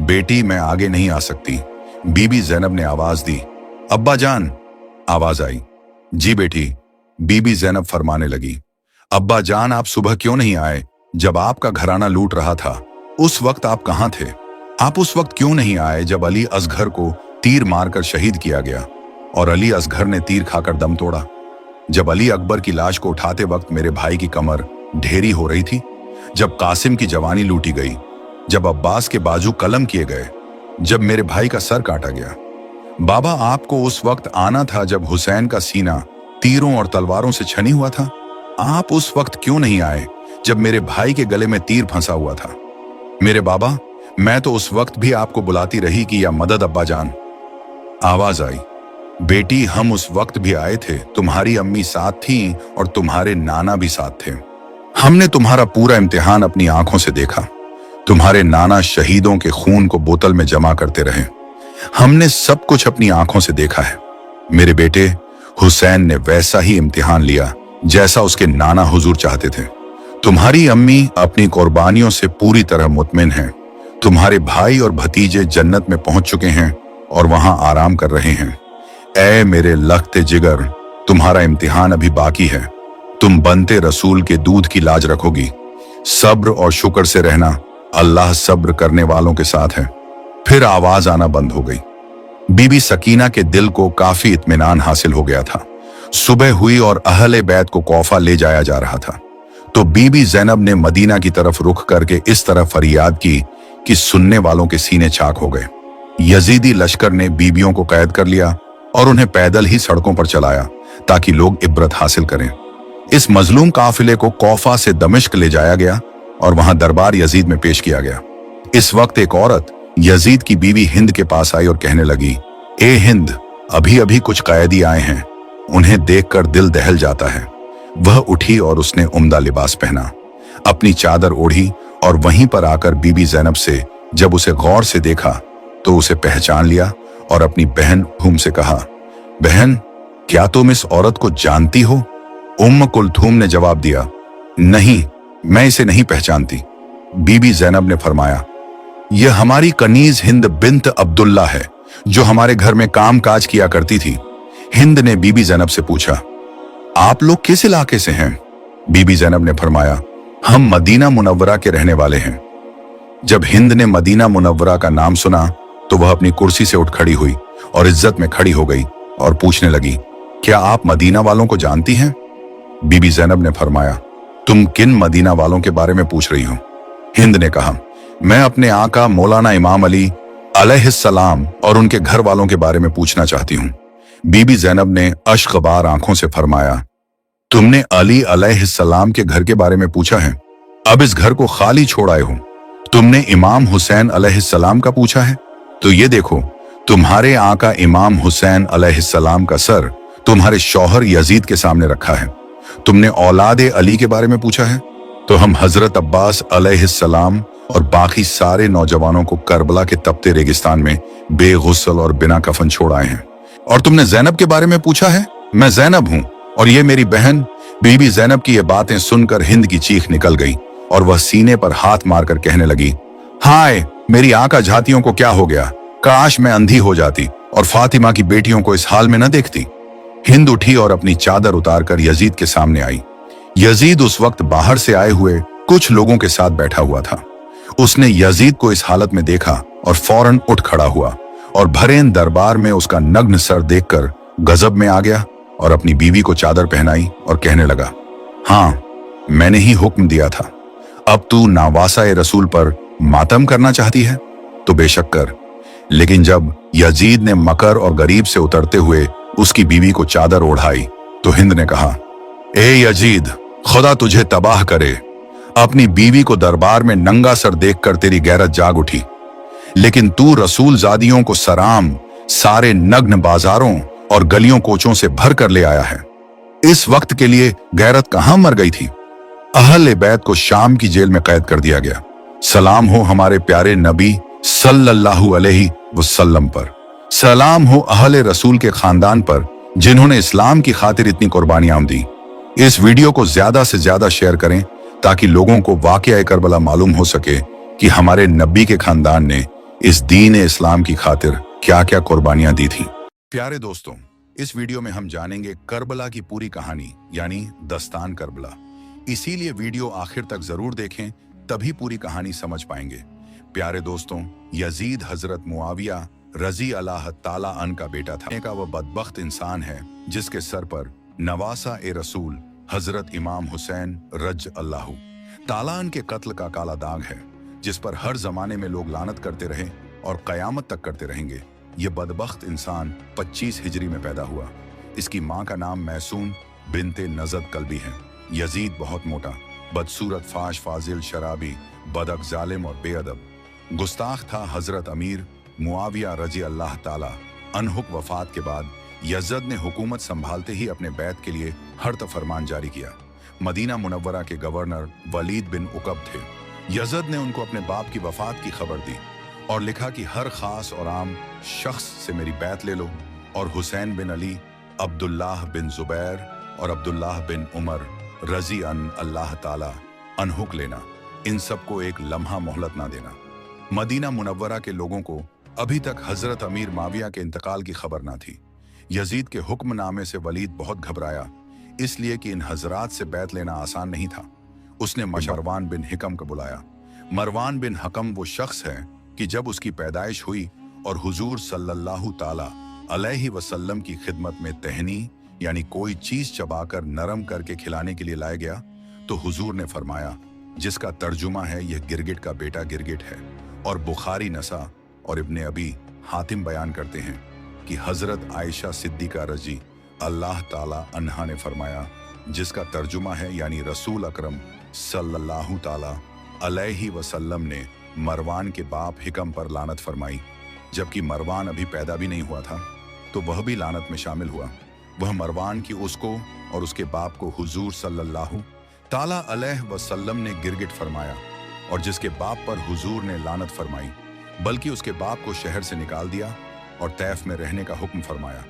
बेटी मैं आगे नहीं आ सकती। बीबी जैनब ने आवाज दी, अब्बा जान। आवाज आई, जी बेटी। बीबी जैनब फरमाने लगी, अब्बा जान आप सुबह क्यों नहीं आए? जब आपका घराना लूट रहा था उस वक्त आप कहां थे? आप उस वक्त क्यों नहीं आए जब अली असगर को तीर मारकर शहीद किया गया और अली असगर ने तीर खाकर दम तोड़ा? जब अली अकबर की लाश को उठाते वक्त मेरे भाई की कमर ढेरी हो रही थी, जब कासिम की जवानी लूटी गई, जब अब्बास के बाजू कलम किए गए, जब मेरे भाई का सर काटा गया। बाबा आपको उस वक्त आना था जब हुसैन का सीना तीरों और तलवारों से छनी हुआ था। आप उस वक्त क्यों नहीं आए जब मेरे भाई के गले में तीर फंसा हुआ था? मेरे बाबा मैं तो उस वक्त भी आपको बुलाती रही कि या मदद अब्बा जान। आवाज आई, बेटी हम उस वक्त भी आए थे, तुम्हारी अम्मी साथ थी और तुम्हारे नाना भी साथ थे। हमने तुम्हारा पूरा इम्तिहान अपनी आंखों से देखा। तुम्हारे नाना शहीदों के खून को बोतल में जमा करते रहे। हमने सब कुछ अपनी आंखों से देखा है। मेरे बेटे हुसैन ने वैसा ही इम्तिहान लिया जैसा उसके नाना हुजूर चाहते थे। तुम्हारी अम्मी अपनी कुर्बानियों से पूरी तरह मुतमिन हैं। तुम्हारे भाई और भतीजे जन्नत में पहुंच चुके हैं और वहां आराम कर रहे हैं। ऐ मेरे लख्ते जिगर, तुम्हारा इम्तिहान अभी बाकी है। तुम बनते रसूल के दूध की लाज रखोगी। सब्र और शुक्र से रहना, अल्लाह सब्र करने वालों के साथ है। फिर आवाज आना बंद हो गई। बीबी सकीना के दिल को काफी इत्मीनान हासिल हो गया था। सुबह हुई और अहले बैत को कौफा ले जाया जा रहा था तो बीबी जैनब ने मदीना की तरफ रुख करके इस तरह फरियाद की कि सुनने वालों के सीने चाक हो गए। यजीदी लश्कर ने बीबियों को कैद कर लिया और उन्हें पैदल ही सड़कों पर चलाया ताकि लोग इब्रत हासिल करें। इस मजलूम काफिले को कौफा से दमिश्क ले जाया गया और वहां दरबार यजीद में पेश किया गया। इस वक्त एक औरत यजीद की बीवी हिंद के पास आई और कहने लगी, ए हिंद, अभी अभी कुछ कैदी आए हैं, उन्हें देखकर दिल दहल जाता है। वह उठी और उसने उम्दा लिबास पहना, अपनी चादर ओढ़ी और वहीं पर आकर बीबी जैनब से जब उसे गौर से देखा तो उसे पहचान लिया और अपनी बहन कुलथूम से कहा, बहन क्या तुम इस औरत को जानती हो? उम्म कुलथूम ने जवाब दिया, नहीं मैं इसे नहीं पहचानती। बीबी जैनब ने फरमाया, यह हमारी कनीज हिंद बिन्त अब्दुल्ला है जो हमारे घर में काम काज किया करती थी। हिंद ने बीबी जैनब से पूछा, आप लोग किस इलाके से हैं? बीबी जैनब ने फरमाया, हम मदीना मुनव्वरा के रहने वाले हैं। जब हिंद ने मदीना मुनव्वरा का नाम सुना तो वह अपनी कुर्सी से उठ खड़ी हुई और इज्जत में खड़ी हो गई और पूछने लगी, क्या आप मदीना वालों को जानती हैं? बीबी जैनब ने फरमाया, तुम किन मदीना वालों के बारे में पूछ रही हो? हिंद ने कहा, मैं अपने आका मौलाना इमाम अली अलैहिस्सलाम और उनके घर वालों के बारे में पूछना चाहती हूँ। बीबी जैनब ने अश्कबार आंखों से फरमाया, तुमने अली अलैहिस्सलाम के घर के बारे में पूछा है? अब इस घर को खाली छोड़ आए हो। तुमने इमाम हुसैन अलैहिस्सलाम का पूछा है? तो ये देखो, तुम्हारे आका इमाम हुसैन अलैहिस्सलाम का सर तुम्हारे शौहर यजीद के सामने रखा है। तुमने औलाद अली के बारे में पूछा है? तो हम हजरत अब्बास अलैहिस्सलाम और बाकी सारे नौजवानों को करबला के तपते रेगिस्तान में बेगुस्ल और बिना कफन छोड़ आए हैं। और तुमने जैनब के बारे में पूछा है? मैं जैनब हूं और ये मेरी बहन। बीबी जैनब की ये बातें सुनकर हिंद की चीख निकल गई और वह सीने पर हाथ मारकर कहने लगी, हाय मेरी आंख झातियों को क्या हो गया? काश मैं अंधी हो जाती और फातिमा की बेटियों को इस हाल में न देखती। हिंद उठी और अपनी चादर उतारकर यजीद के सामने आई। यजीद उस वक्त बाहर से आए हुए कुछ लोगों के साथ बैठा हुआ था। उसने यजीद को इस हालत में देखा और फौरन उठ खड़ा हुआ और भरेन दरबार में उसका नग्न सर देखकर गजब में आ गया और अपनी बीवी को चादर पहनाई और कहने लगा, हाँ मैंने ही हुक्म दिया था। अब तू नावासा रसूल पर मातम करना चाहती है तो बेशक कर। लेकिन जब यजीद ने मकर और गरीब से उतरते हुए उसकी बीवी को चादर ओढ़ाई तो हिंद ने कहा, ए यजीद, खुदा तुझे तबाह करे। अपनी बीवी को दरबार में नंगा सर देखकर तेरी गैरत जाग उठी, लेकिन तू रसूल जादियों को सराम सारे नग्न बाजारों और गलियों कोचों से भर कर ले आया है। इस वक्त के लिए गैरत कहां मर गई थी। अहले बैत को शाम की जेल में कैद कर दिया गया। सलाम हो हमारे प्यारे नबी सल्लल्लाहु अलैहि वसल्लम पर, सलाम हो अहले रसूल के खानदान पर जिन्होंने इस्लाम की खातिर इतनी कुर्बानियां दी। इस वीडियो को ज्यादा से ज्यादा शेयर करें ताकि लोगों को वाकया करबला मालूम हो सके कि हमारे नबी के खानदान ने इस दीन इस्लाम की खातिर क्या क्या कुर्बानियां दी थी। प्यारे दोस्तों, इस वीडियो में हम जानेंगे करबला की पूरी कहानी यानी दस्तान करबला। इसीलिए वीडियो आखिर तक जरूर देखें, तभी पूरी कहानी समझ पाएंगे। प्यारे दोस्तों, यजीद हजरत मुआविया रजी अल्लाह ताला अन का बेटा था। का वह बदबख्त इंसान है जिसके सर पर नवासा ए रसूल हजरत इमाम हुसैन रज अल्लाहु ताला अन के कत्ल का काला दाग है, जिस पर हर जमाने में लोग लानत करते रहे और कयामत तक करते रहेंगे। ये बदबख्त इंसान 25 हिजरी में पैदा हुआ। इसकी माँ का नाम मैसून बिनते नजद कल्बी है। यजीद बहुत मोटा, बदसूरत, फाश, फाजिल, शराबी, बदक, जालिम और बेअदब गुस्ताख था। हजरत अमीर मुआविया रजी अल्लाह ताला अनहुक वफात के बाद यजद ने हुकूमत संभालते ही अपने बैत के लिए हर्त फरमान जारी किया। मदीना मुनव्वरा के गवर्नर वलीद बिन उकब थे। यजद ने उनको अपने बाप की वफात की खबर दी और लिखा कि हर खास और आम शख्स से मेरी बैत ले लो और हुसैन बिन अली, अब्दुल्लाह बिन जुबैर और अब्दुल्लाह बिन उमर रजी अन अल्लाह ताला अनहुक लेना। इन सबको एक लम्हा मोहलत ना देना। मदीना मुनव्वरा के लोगों को अभी तक हजरत अमीर माविया के इंतकाल की खबर ना थी। यजीद के हुक्मनामे से वलीद बहुत घबराया, इसलिए कि इन हजरात से बैत लेना आसान नहीं था। उसने मरवान बिन हिकम को बुलाया। मरवान बिन हकम वो शख्स है कि जब उसकी पैदाइश हुई और हुजूर सल्लल्लाहु ताला अलैहि वसल्लम की खिदमत में तहनी यानी कोई चीज चबाकर नरम करके खिलाने के लिए लाया गया, तो हुजूर ने फरमाया, जिसका तर्जुमा है यह गिरगिट का बेटा गिरगिट है। और बुखारी नसा और इब्ने अबी हातिम बयान करते हैं कि हजरत आयशा सिद्दीका रजी अल्लाह ताला अन्हा ने फरमाया, जिसका तर्जुमा है यानी रसूल अकरम सल्लल्लाहु ताला अलैहि वसल्लम ने मरवान के बाप हिकम पर लानत फरमाई। जबकि मरवान अभी पैदा भी नहीं हुआ था, तो वह भी लानत में शामिल हुआ। वह मरवान की उसको और उसके बाप को हुजूर सल्लल्लाहु ताला अलैहि वसल्लम ने गिरगिट फरमाया, और जिसके बाप पर हुजूर ने लानत फरमाई, बल्कि उसके बाप को शहर से निकाल दिया और तैफ में रहने का हुक्म फरमाया।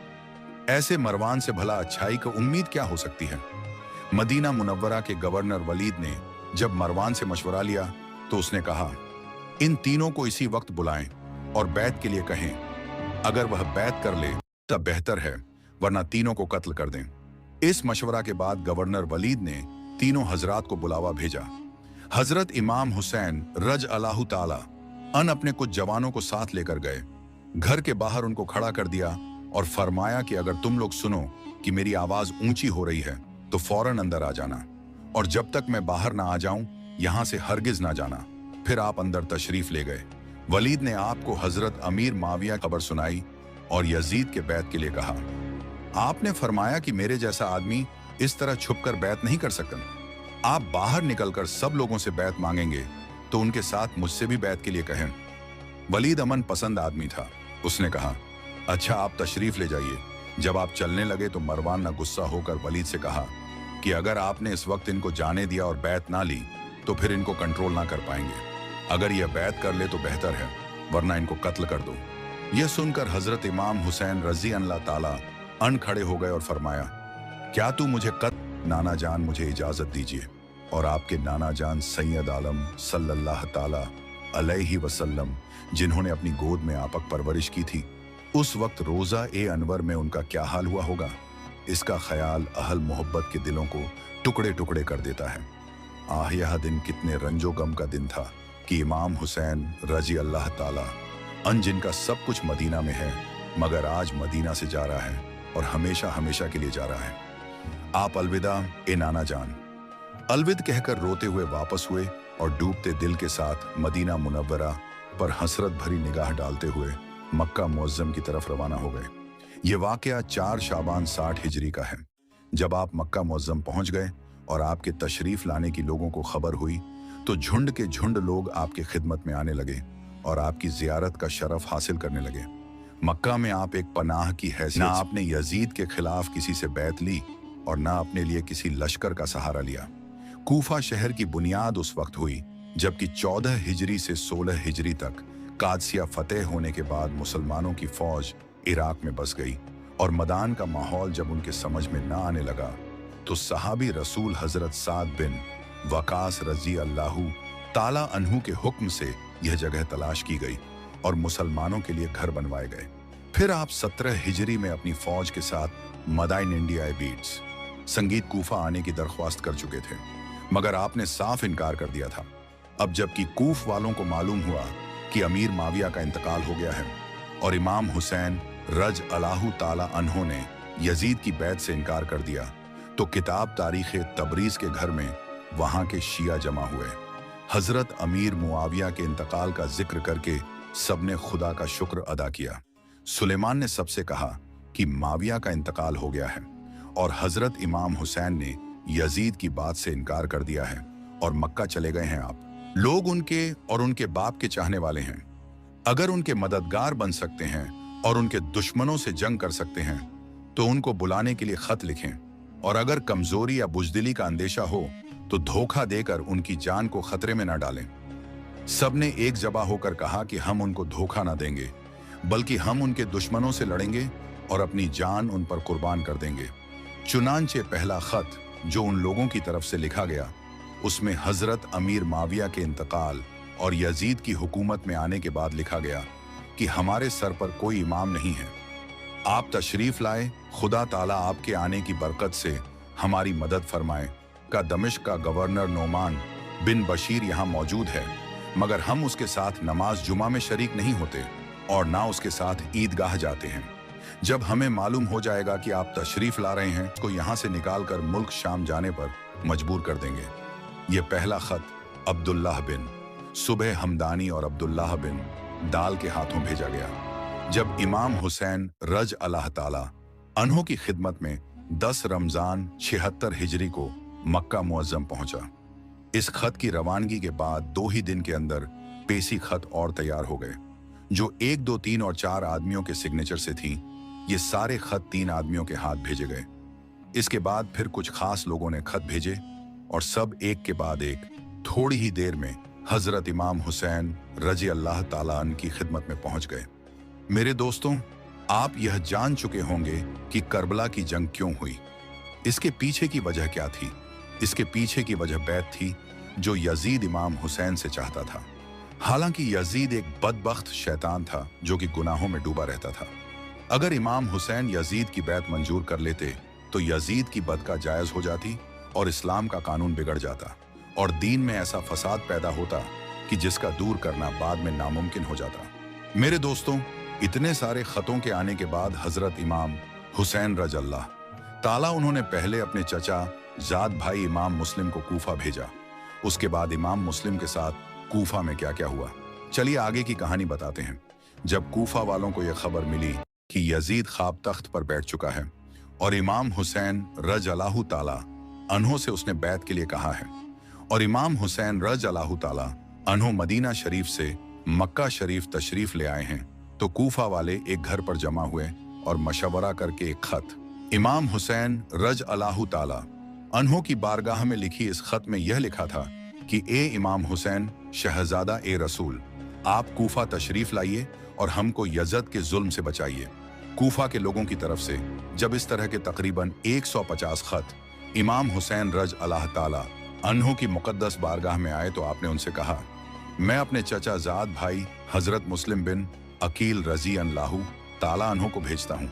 ऐसे मरवान से भला अच्छाई की उम्मीद क्या हो सकती है। मदीना मुनव्वरा के गवर्नर वलीद ने जब मरवान से मशवरा लिया तो उसने कहा, इन तीनों को इसी वक्त बुलाएं और बैत के लिए कहें। अगर वह बैत कर ले तब बेहतर है, वरना तीनों को कत्ल कर दें। इस मशवरा के बाद गवर्नर वलीद ने तीनों हजरात को बुलावा भेजा। हजरत इमाम हुसैन रज अल्लाहु ताला अन अपने कुछ जवानों को साथ लेकर गए। घर के बाहर उनको खड़ा कर दिया और फरमाया कि अगर तुम लोग सुनो कि मेरी आवाज ऊंची हो रही है तो फौरन अंदर आ जाना, और जब तक मैं बाहर ना आ जाऊं यहां से हरगिज ना जाना। फिर आप अंदर तशरीफ ले गए। वलीद ने आपको हजरत अमीर माविया खबर सुनाई और यजीद के बैत के लिए कहा। आपने फरमाया कि मेरे जैसा आदमी इस तरह छुपकर बैत नहीं कर सकता। आप बाहर निकलकर सब लोगों से बैत मांगेंगे तो उनके साथ मुझसे भी बैत के लिए कहें। वलीद अमन पसंद आदमी था। उसने कहा, अच्छा आप तशरीफ ले जाइए। जब आप चलने लगे तो मरवान ने गुस्सा होकर वलीद से कहा कि अगर आपने इस वक्त इनको जाने दिया और बैत ना ली तो फिर इनको कंट्रोल ना कर पाएंगे। अगर यह बैत कर ले तो बेहतर है, वरना इनको कत्ल कर दो। यह सुनकर हजरत इमाम हुसैन रजी अल्लाह ताला अन खड़े हो गए और फरमाया, क्या तू मुझे कत्ल? नाना जान मुझे इजाजत दीजिए। और आपके नाना जान सैयद आलम सल्लल्लाहु ताला अलैहि वसल्लम, जिन्होंने अपनी गोद में आपक परवरिश की थी, उस वक्त रोजा ए अनवर में उनका क्या हाल हुआ होगा। इसका ख्याल अहल मोहब्बत के दिलों को टुकड़े टुकड़े कर देता है। आह, यह दिन कितने रंजो गम का दिन था कि इमाम हुसैन रजी अल्लाह ताला अन, जिनका सब कुछ मदीना में है, मगर आज मदीना से जा रहा है और हमेशा हमेशा के लिए जा रहा है। आप अलविदा ए नाना जान, अलविद कहकर रोते हुए वापस हुए और डूबते दिल के साथ मदीना मुनव्वरा पर हसरत भरी निगाह डालते हुए मक्का मुअज्जम की तरफ रवाना हो गए। ये वाकया 4 शाबान 60 हिजरी का है। जब आप मक्का मुअज्जम पहुंच गए और आपके तशरीफ लाने की लोगों को खबर हुई तो झुंड के झुंड लोग आपकी खिदमत में आने लगे और आपकी जियारत का शरफ हासिल करने लगे। मक्का में आप एक पनाह की हैसियत, ना आपने यजीद के खिलाफ किसी से बैत ली और ना अपने लिए किसी लश्कर का सहारा लिया। कूफा शहर की बुनियाद उस वक्त हुई जबकि 14 हिजरी से 16 हिजरी तक कादसिया फतेह होने के बाद मुसलमानों की फौज इराक में बस गई और मदान का माहौल जब उनके समझ में ना आने लगा तो सहाबी रसूल हजरत साद बिन वकास रजी अल्लाहु ताला अन्हु के हुक्म से यह जगह तलाश की गई और मुसलमानों के लिए घर बनवाए गए। फिर आप 17 हिजरी में अपनी फौज के साथ मदाइन इंडिया बीट्स संगीत कूफा आने की दरख्वास्त कर चुके थे, मगर आपने साफ इनकार कर दिया था। अब जबकि कूफ वालों को मालूम हुआ कि अमीर माविया का इंतकाल हो गया है और इमाम हुसैन रज अल्लाहु ताला अन्हो ने यजीद की बैत से इनकार कर दिया, तो किताब तारीख तबरीज के घर में वहां के शिया जमा हुए। हजरत अमीर मुआविया के इंतकाल का जिक्र करके सबने खुदा का शुक्र अदा किया। सुलेमान ने सबसे कहा कि माविया का इंतकाल हो गया है और हजरत इमाम हुसैन ने यजीद की बात से इनकार कर दिया है और मक्का चले गए हैं। आप लोग उनके और उनके बाप के चाहने वाले हैं। अगर उनके मददगार बन सकते हैं और उनके दुश्मनों से जंग कर सकते हैं तो उनको बुलाने के लिए खत लिखें, और अगर कमजोरी या बुजदिली का अंदेशा हो तो धोखा देकर उनकी जान को खतरे में न डालें। सबने एक जबा होकर कहा कि हम उनको धोखा न देंगे, बल्कि हम उनके दुश्मनों से लड़ेंगे और अपनी जान उन पर कुर्बान कर देंगे। चुनांचे पहला खत जो उन लोगों की तरफ से लिखा गया उसमें हजरत अमीर माविया के इंतकाल और यजीद की हुकूमत में आने के बाद लिखा गया कि हमारे सर पर कोई इमाम नहीं है, आप तशरीफ लाए, खुदा ताला आपके आने की बरकत से हमारी मदद फरमाए। का दमिश्क का गवर्नर नोमान बिन बशीर यहाँ मौजूद है, मगर हम उसके साथ नमाज जुमा में शरीक नहीं होते और ना उसके साथ ईदगाह जाते हैं। जब हमें मालूम हो जाएगा कि आप तशरीफ ला रहे हैं, उसको यहाँ से निकाल कर मुल्क शाम जाने पर मजबूर कर देंगे। ये पहला खत अब्दुल्लाह बिन सुबह हमदानी और अब्दुल्लाह बिन दाल के हाथों भेजा गया। जब इमाम हुसैन रज अल्लाह ताला अन्हो की खिदमत में 10 रमजान 76 हिजरी को मक्का मुअज्जम पहुंचा। इस खत की रवानगी के बाद 2 ही दिन के अंदर पेशी खत और तैयार हो गए, जो 1, 2, 3 और 4 आदमियों के सिग्नेचर से थी। ये सारे खत 3 आदमियों के हाथ भेजे गए। इसके बाद फिर कुछ खास लोगों ने खत भेजे और सब एक के बाद एक थोड़ी ही देर में हजरत इमाम हुसैन रजी अल्लाह ताला अन्हु की खिदमत में पहुंच गए। मेरे दोस्तों, आप यह जान चुके होंगे कि करबला की जंग क्यों हुई। इसके पीछे की वजह क्या थी? इसके पीछे की वजह बैत थी जो यजीद इमाम हुसैन से चाहता था। हालांकि यजीद एक बदबख्त शैतान था जो कि गुनाहों में डूबा रहता था। अगर इमाम हुसैन यजीद की बैत मंजूर कर लेते तो यजीद की बदका जायज हो जाती और इस्लाम का कानून बिगड़ जाता और दीन में ऐसा फसाद पैदा होता कि जिसका दूर करना बाद में नामुमकिन हो जाता। मेरे दोस्तों, इतने सारे खतों के आने के बाद हजरत इमाम हुसैन रज अल्लाह ताला उन्होंने पहले अपने चचा जाद भाई इमाम मुस्लिम को कूफा भेजा। उसके बाद इमाम मुस्लिम के साथ कूफा में क्या क्या हुआ, चलिए आगे की कहानी बताते हैं। जब कूफा वालों को यह खबर मिली कि यजीद ख्वाब तख्त पर बैठ चुका है और इमाम हुसैन रज अल्लाहु ताला अन्हो से उसने बैत के लिए कहा है और इमाम हुसैन रज अल्लाहु ताला अन्हो मदीना शरीफ से मक्का शरीफ तशरीफ ले आए हैं, तो कूफा वाले एक घर पर जमा हुए और मशवरा करके एक खत इमाम हुसैन रज अल्लाहु ताला अन्हो की बारगाह में लिखी इस खत में यह लिखा था कि ए इमाम हुसैन शहजादा ए रसूल, आप कूफा तशरीफ लाइए और हमको यजद के जुल्म से बचाइए। कूफा के लोगों की तरफ से जब इस तरह के तकरीबन 150 खत इमाम हुसैन रज अल्लाह ताला अन्हो की मुकद्दस बारगाह में आए तो आपने उनसे कहा, मैं अपने चचा जाद भाई हजरत मुस्लिम बिन अकील रजी अल्लाहु ताला अन्हो को भेजता हूँ।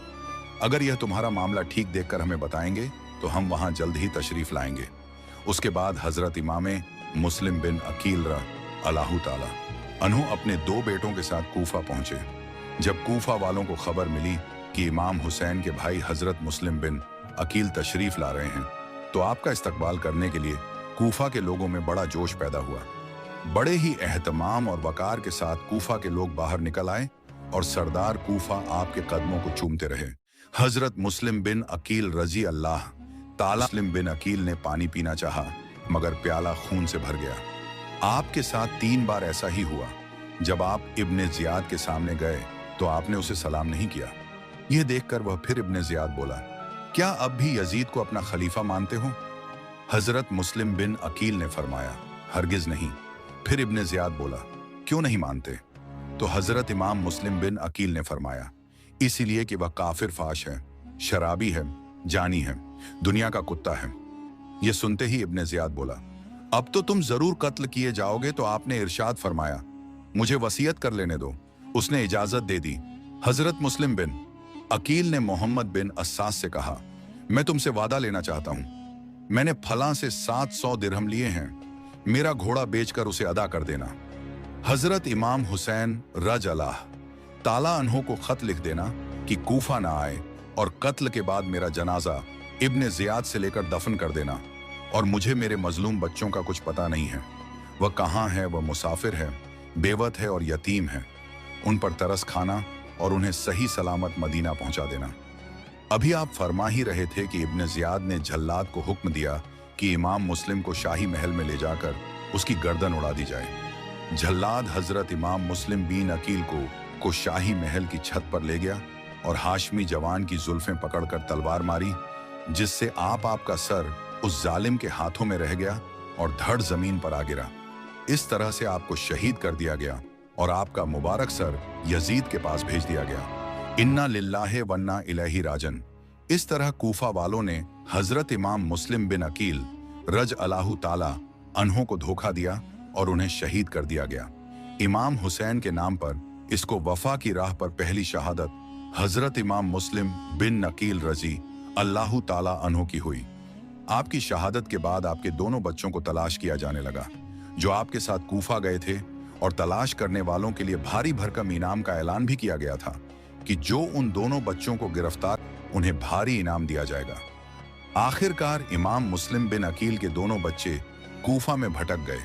अगर यह तुम्हारा मामला ठीक देखकर हमें बताएंगे तो हम वहां जल्द ही तशरीफ लाएंगे। उसके बाद हजरत इमामे मुस्लिम बिन अकील अल्लाहु ताला अन्हो अपने 2 बेटों के साथ कूफा पहुंचे। जब कूफा वालों को खबर मिली कि इमाम हुसैन के भाई हजरत मुस्लिम बिन अकील तशरीफ ला रहे हैं, तो आपका इस्तकबाल करने के लिए कूफा के लोगों में बड़ा जोश पैदा हुआ। बड़े ही एहतमाम और वकार के साथ कूफा के लोग बाहर निकल आए और सरदार कूफा आपके कदमों को चूमते रहे। हजरत मुस्लिम बिन अकील रजी अल्लाह ताला मुस्लिम बिन अकील ने पानी पीना चाहा, मगर प्याला खून से भर गया। आपके साथ 3 बार ऐसा ही हुआ। जब आप इब्ने जियाद के सामने गए तो आपने उसे सलाम नहीं किया। यह देखकर वह फिर इब्ने जियाद बोला, क्या अब भी यजीद को अपना खलीफा मानते हो? हजरत मुस्लिम बिन अकील ने फरमाया, हरगिज नहीं। फिर इब्ने जियाद बोला, क्यों नहीं मानते? तो हजरत इमाम मुस्लिम बिन अकील ने फरमाया, इसीलिए कि वह काफिर फाश है, शराबी है, जानी है, दुनिया का कुत्ता है। यह सुनते ही इब्ने जियाद बोला, अब तो तुम जरूर कत्ल किए जाओगे। तो आपने इरशाद फरमाया, मुझे वसीयत कर लेने दो। उसने इजाजत दे दी। हजरत मुस्लिम बिन अकील ने मोहम्मद बिन अस्सास से कहा, मैं तुमसे वादा लेना चाहता हूं। मैंने फलां से 700 दिरहम लिए हैं, मेरा घोड़ा बेचकर उसे अदा कर देना। हजरत इमाम हुसैन रज अल्लाह ताला अन्हो को खत लिख देना कि कूफा ना आए और कत्ल के बाद मेरा जनाजा इब्ने जियाद से लेकर दफन कर देना। और मुझे मेरे मजलूम बच्चों का कुछ पता नहीं है, वह कहाँ है, वह मुसाफिर है, बेवत है और यतीम है। उन पर तरस खाना और उन्हें सही सलामत मदीना पहुंचा देना। अभी आप फरमा ही रहे थे कि इब्ने जियाद ने झल्लाद को हुक्म दिया कि इमाम मुस्लिम को शाही महल में ले जाकर उसकी गर्दन उड़ा दी जाए। झल्लाद हजरत इमाम मुस्लिम बिन अकील को शाही महल की छत पर ले गया और हाशमी जवान की जुल्फें पकड़कर तलवार मारी, जिससे आपका सर उस जालिम के हाथों में रह गया और धड़ जमीन पर आ गिरा। इस तरह से आपको शहीद कर दिया गया और आपका मुबारक सर यजीद के पास भेज दिया गया। इन्ना लिल्लाहि व इन्ना इलैहि राजन। इस तरह कूफा वालों ने हजरत इमाम मुस्लिम बिन अकील रज अल्लाहु ताला अन्हो को धोखा दिया और उन्हें शहीद कर दिया गया। इमाम हुसैन के नाम पर इसको वफा की राह पर पहली शहादत हजरत इमाम मुस्लिम बिन अकील रजी अल्लाहु ताला अन्हो की हुई। आपकी शहादत के बाद आपके दोनों बच्चों को तलाश किया जाने लगा, जो आपके साथ कूफा गए थे, और तलाश करने वालों के लिए भारी भरकम इनाम का ऐलान भी किया गया था कि जो उन दोनों बच्चों को गिरफ्तार, उन्हें भारी इनाम दिया जाएगा। आखिरकार इमाम मुस्लिम बिन अकील के दोनों बच्चे कूफा में भटक गए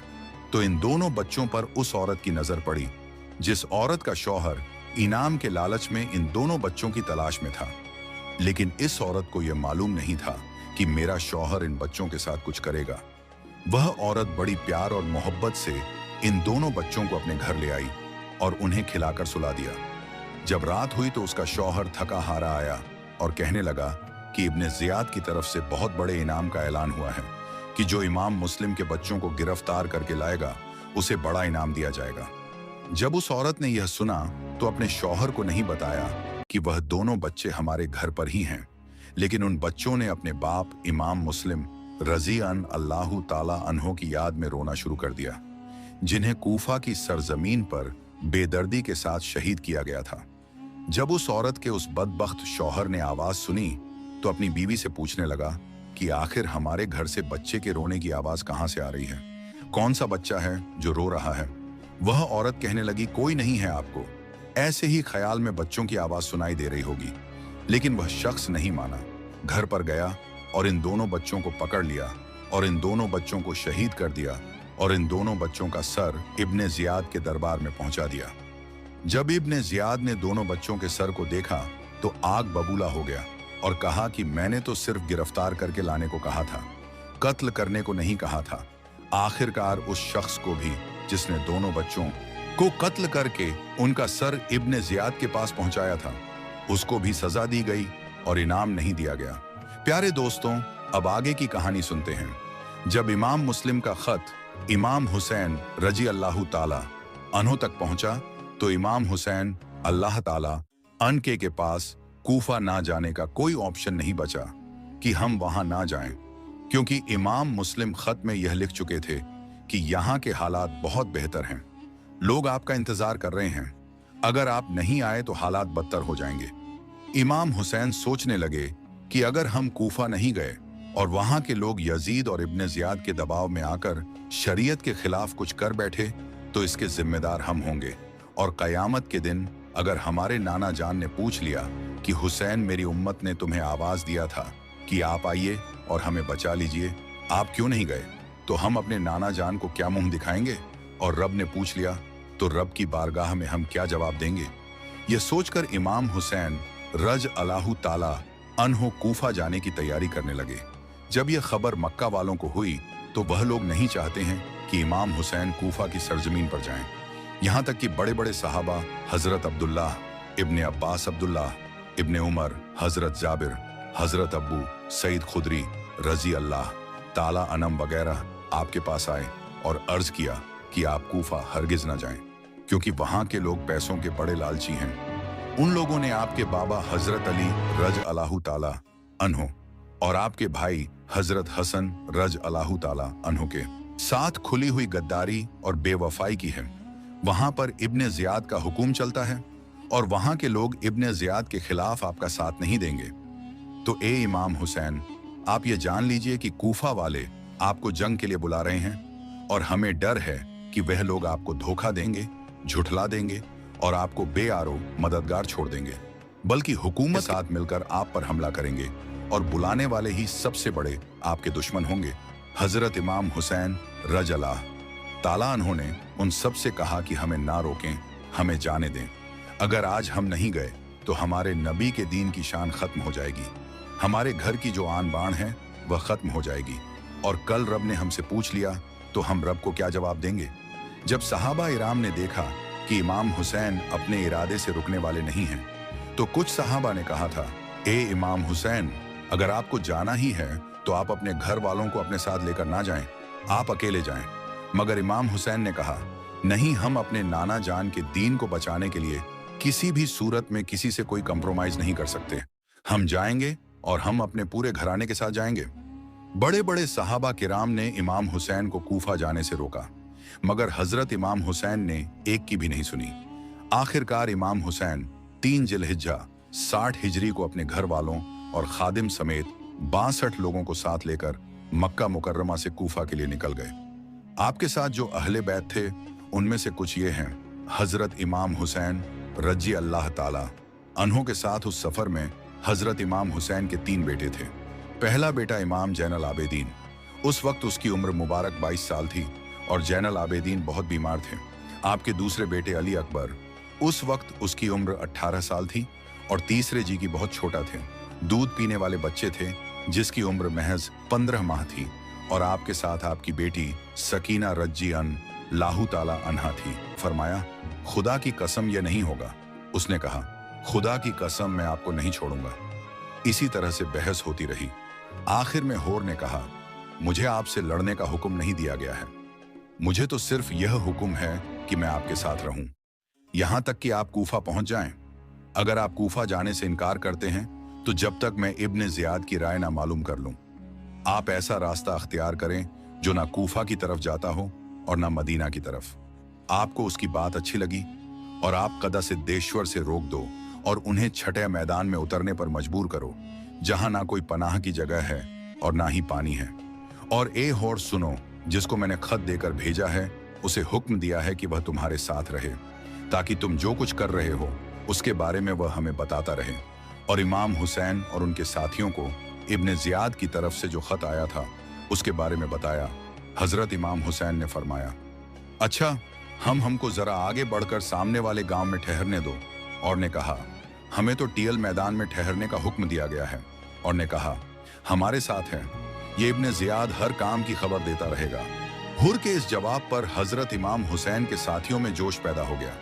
तो इन दोनों बच्चों पर उस औरत की नजर पड़ी जिस औरत का शौहर इनाम के लालच में इन दोनों बच्चों की तलाश में था। लेकिन इस औरत को यह मालूम नहीं था कि मेरा शौहर इन बच्चों के साथ कुछ करेगा। वह औरत बड़ी प्यार और मोहब्बत से इन दोनों बच्चों को अपने घर ले आई और उन्हें खिलाकर सुला दिया। जब रात हुई तो उसका शौहर थका हारा आया और कहने लगा कि इब्ने जियाद की तरफ से बहुत बड़े इनाम का ऐलान हुआ है कि जो इमाम मुस्लिम के बच्चों को गिरफ्तार करके लाएगा उसे बड़ा इनाम दिया जाएगा। जब उस औरत ने यह सुना तो अपने शौहर को नहीं बताया कि वह दोनों बच्चे हमारे घर पर ही हैं, लेकिन उन बच्चों ने अपने बाप इमाम मुस्लिम रजी अल्लाहु ताला अन्हो की याद में रोना शुरू कर दिया, जिन्हें कूफा की सरजमीन पर बेदर्दी के साथ शहीद किया गया था। जब उस औरत के उस बदबख्त शौहर ने आवाज सुनी तो अपनी बीवी से पूछने लगा कि आखिर हमारे घर से बच्चे के रोने की आवाज कहां से आ रही है, कौन सा बच्चा है जो रो रहा है। वह औरत कहने लगी, कोई नहीं है, आपको ऐसे ही ख्याल में बच्चों की आवाज सुनाई दे रही होगी। लेकिन वह शख्स नहीं माना, घर पर गया और इन दोनों बच्चों को पकड़ लिया और इन दोनों बच्चों को शहीद कर दिया और इन दोनों बच्चों का सर इब्ने जियाद के दरबार में पहुंचा दिया। जब इब्ने जियाद ने दोनों बच्चों के सर को देखा तो आग बबूला हो गया और कहा कि मैंने तो सिर्फ गिरफ्तार करके लाने को कहा था, कत्ल करने को नहीं कहा था। आखिरकार उस शख्स को भी जिसने दोनों बच्चों को कत्ल करके उनका सर इब्ने जियाद के पास पहुंचाया था, उसको भी सजा दी गई और इनाम नहीं दिया गया। प्यारे दोस्तों, अब आगे की कहानी सुनते हैं। जब इमाम मुस्लिम का खत इमाम हुसैन रजी अल्लाहु ताला अन्हो तक पहुंचा तो इमाम हुसैन अल्लाह ताला अनके के पास कूफा ना जाने का कोई ऑप्शन नहीं बचा कि हम वहां ना जाएं, क्योंकि इमाम मुस्लिम खत में यह लिख चुके थे कि यहाँ के हालात बहुत बेहतर हैं, लोग आपका इंतजार कर रहे हैं, अगर आप नहीं आए तो हालात बदतर हो जाएंगे। इमाम हुसैन सोचने लगे कि अगर हम कूफा नहीं गए और वहां के लोग यजीद और इब्ने जियाद के दबाव में आकर शरीयत के खिलाफ कुछ कर बैठे तो इसके जिम्मेदार हम होंगे, और कयामत के दिन अगर हमारे नाना जान ने पूछ लिया कि हुसैन मेरी उम्मत ने तुम्हें आवाज दिया था कि आप आइए और हमें बचा लीजिए, आप क्यों नहीं गए, तो हम अपने नाना जान को क्या मुंह दिखाएंगे, और रब ने पूछ लिया तो रब की बारगाह में हम क्या जवाब देंगे। यह सोचकर इमाम हुसैन रज अल्लाहु ताला अन्हो कूफा जाने की तैयारी करने लगे। जब यह खबर मक्का वालों को हुई तो वह लोग नहीं चाहते हैं कि इमाम हुसैन कूफा की सरजमीन पर जाएं। यहाँ तक कि बड़े बड़े सहाबा हजरत अब्दुल्लाह, इब्ने अब्बास अब्दुल्लाह, इब्ने उमर, हजरत जाबिर, हजरत अब्बू सईद खुदरी रजी अल्लाह ताला अनम वगैरह आपके पास आए और अर्ज किया कि आप कूफा हरगिज न जाएं, क्योंकि वहां के लोग पैसों के बड़े लालची हैं। उन लोगों ने आपके बाबा हजरत अली रज अल्लाहु ताला अन्हो और आपके भाई हजरत हसन रज अल्लाहु ताला अन्हो के साथ खुली हुई गद्दारी और बेवफाई की है। वहां पर इब्ने जियाद का हुक्म चलता है और वहां के लोग इब्ने जियाद के खिलाफ आपका साथ नहीं देंगे। तो ए इमाम हुसैन, आप ये जान लीजिए कि कूफा वाले आपको जंग के लिए बुला रहे हैं और हमें डर है कि वह लोग आपको धोखा देंगे, झुठला देंगे और आपको बेआरो मददगार छोड़ देंगे, बल्कि हुकूमत के साथ मिलकर आप पर हमला करेंगे और बुलाने वाले ही सबसे बड़े आपके दुश्मन होंगे। हजरत इमाम हुसैन रज अल्लाह ताला अन्हो ने उन सब से कहा कि हमें ना रोकें, हमें जाने दें। अगर आज हम नहीं गए तो हमारे नबी के दीन की शान खत्म हो जाएगी, हमारे घर की जो आन बान है वह खत्म हो जाएगी, और कल रब ने हमसे पूछ लिया तो हम रब को क्या जवाब देंगे। जब सहाबा इराम ने देखा कि इमाम हुसैन अपने इरादे से रुकने वाले नहीं हैं, तो कुछ सहाबा ने कहा था, ए इमाम हुसैन, अगर आपको जाना ही है तो आप अपने घर वालों को अपने साथ लेकर ना जाएं, आप अकेले जाएं। मगर इमाम हुसैन ने कहा, नहीं, हम अपने नाना जान के दीन को बचाने के लिए किसी भी सूरत में किसी से कोई कंप्रोमाइज नहीं कर सकते। हम जाएंगे और हम अपने पूरे घराने के साथ जाएंगे। बड़े बड़े सहाबा किराम ने इमाम हुसैन को कूफा जाने से रोका, मगर हजरत इमाम हुसैन ने एक की भी नहीं सुनी। आखिरकार इमाम हुसैन 3 जिलहिज्जा 60 हिजरी को अपने घर वालों और खादिम समेत 62 लोगों को साथ लेकर मक्का मुकर्रमा से कूफा के लिए निकल गए। आपके साथ जो अहले बैत थे उनमें से कुछ ये हैं। हजरत इमाम हुसैन रजी अल्लाह ताला अन्हो के साथ उस सफर में हजरत इमाम हुसैन के 3 बेटे थे। पहला बेटा इमाम जैनल आबेदीन, उस वक्त उसकी उम्र मुबारक 22 साल थी और जैनल आबेदीन बहुत बीमार थे। आपके दूसरे बेटे अली अकबर, उस वक्त उसकी उम्र 18 साल थी और तीसरे जी की बहुत छोटा थे। दूध पीने वाले बच्चे थे जिसकी उम्र महज 15 माह थी, और आपके साथ आपकी बेटी सकीना रज्जी अन लाहू ताला अन्हा थी। फरमाया, खुदा की कसम यह नहीं होगा। उसने कहा, खुदा की कसम मैं आपको नहीं छोड़ूंगा। इसी तरह से बहस होती रही। आखिर में होर ने कहा, मुझे आपसे लड़ने का हुक्म नहीं दिया गया है, मुझे तो सिर्फ यह हुक्म है कि मैं आपके साथ रहूं, यहां तक कि आप कूफा पहुंच जाएं। अगर आप कूफा जाने से इनकार करते हैं तो जब तक मैं इब्ने जियाद की राय ना मालूम कर लूं, आप ऐसा रास्ता अख्तियार करें जो ना कूफा की तरफ जाता हो और ना मदीना की तरफ। आपको उसकी बात अच्छी लगी और आप कदा सिद्धेश्वर से रोक दो और उन्हें छठे मैदान में उतरने पर मजबूर करो, जहां ना कोई पनाह की जगह है और ना ही पानी है। और ए होर सुनो, जिसको मैंने खत देकर भेजा है उसे हुक्म दिया है कि वह तुम्हारे साथ रहे, ताकि तुम जो कुछ कर रहे हो उसके बारे में वह हमें बताता रहे। और इमाम हुसैन और उनके साथियों को इब्ने जियाद की तरफ से जो खत आया था उसके बारे में बताया। हजरत इमाम हुसैन ने फरमाया, अच्छा, हमको जरा आगे बढ़कर सामने वाले गांव में ठहरने दो। और ने कहा, हमें तो टीयल मैदान में ठहरने का हुक्म दिया गया है। और ने कहा, हमारे साथ है, ये इब्ने जियाद हर काम की खबर देता रहेगा। हुर के इस जवाब पर हजरत इमाम हुसैन के साथियों में जोश पैदा हो गया।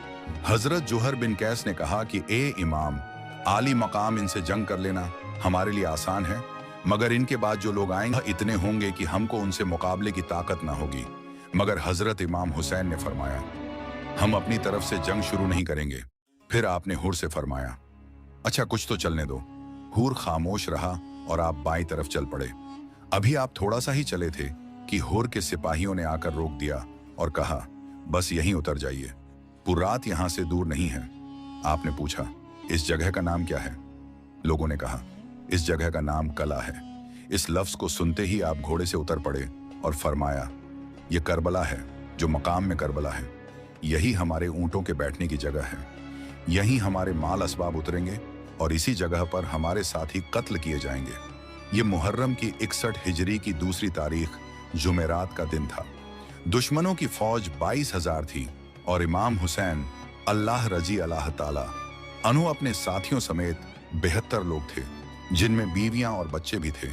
हजरत जुहर बिन कैस ने कहा कि ए इमाम, आली मकाम इनसे जंग कर लेना हमारे लिए आसान है, मगर इनके बाद जो लोग आएंगे इतने होंगे कि हमको उनसे मुकाबले की ताकत ना होगी। मगर हजरत इमाम हुसैन ने फरमाया, हम अपनी तरफ से जंग शुरू नहीं करेंगे। फिर आपने हुर से फरमाया, अच्छा कुछ तो चलने दो। हुर खामोश रहा और आप बाईं तरफ चल पड़े। अभी आप थोड़ा सा ही चले थे कि हुर के सिपाहियों ने आकर रोक दिया और कहा, बस यहीं उतर जाइए, पुरात यहां से दूर नहीं है। आपने पूछा, इस जगह का नाम क्या है? लोगों ने कहा, इस जगह का नाम कला है। इस लफ्ज को सुनते ही आप घोड़े से उतर पड़े और फरमाया, यह करबला है, जो मकाम में करबला है। यही हमारे ऊंटों के बैठने की जगह है, यहीं हमारे माल असबाब उतरेंगे और इसी जगह पर हमारे साथी कत्ल किए जाएंगे। ये मुहर्रम की 61 हिजरी की दूसरी तारीख जुमेरात का दिन था। दुश्मनों की फौज 22,000 थी और इमाम हुसैन अल्लाह रजी अल्लाह ताला अन्हु अपने साथियों समेत 72 लोग थे, जिनमें बीवियां और बच्चे भी थे।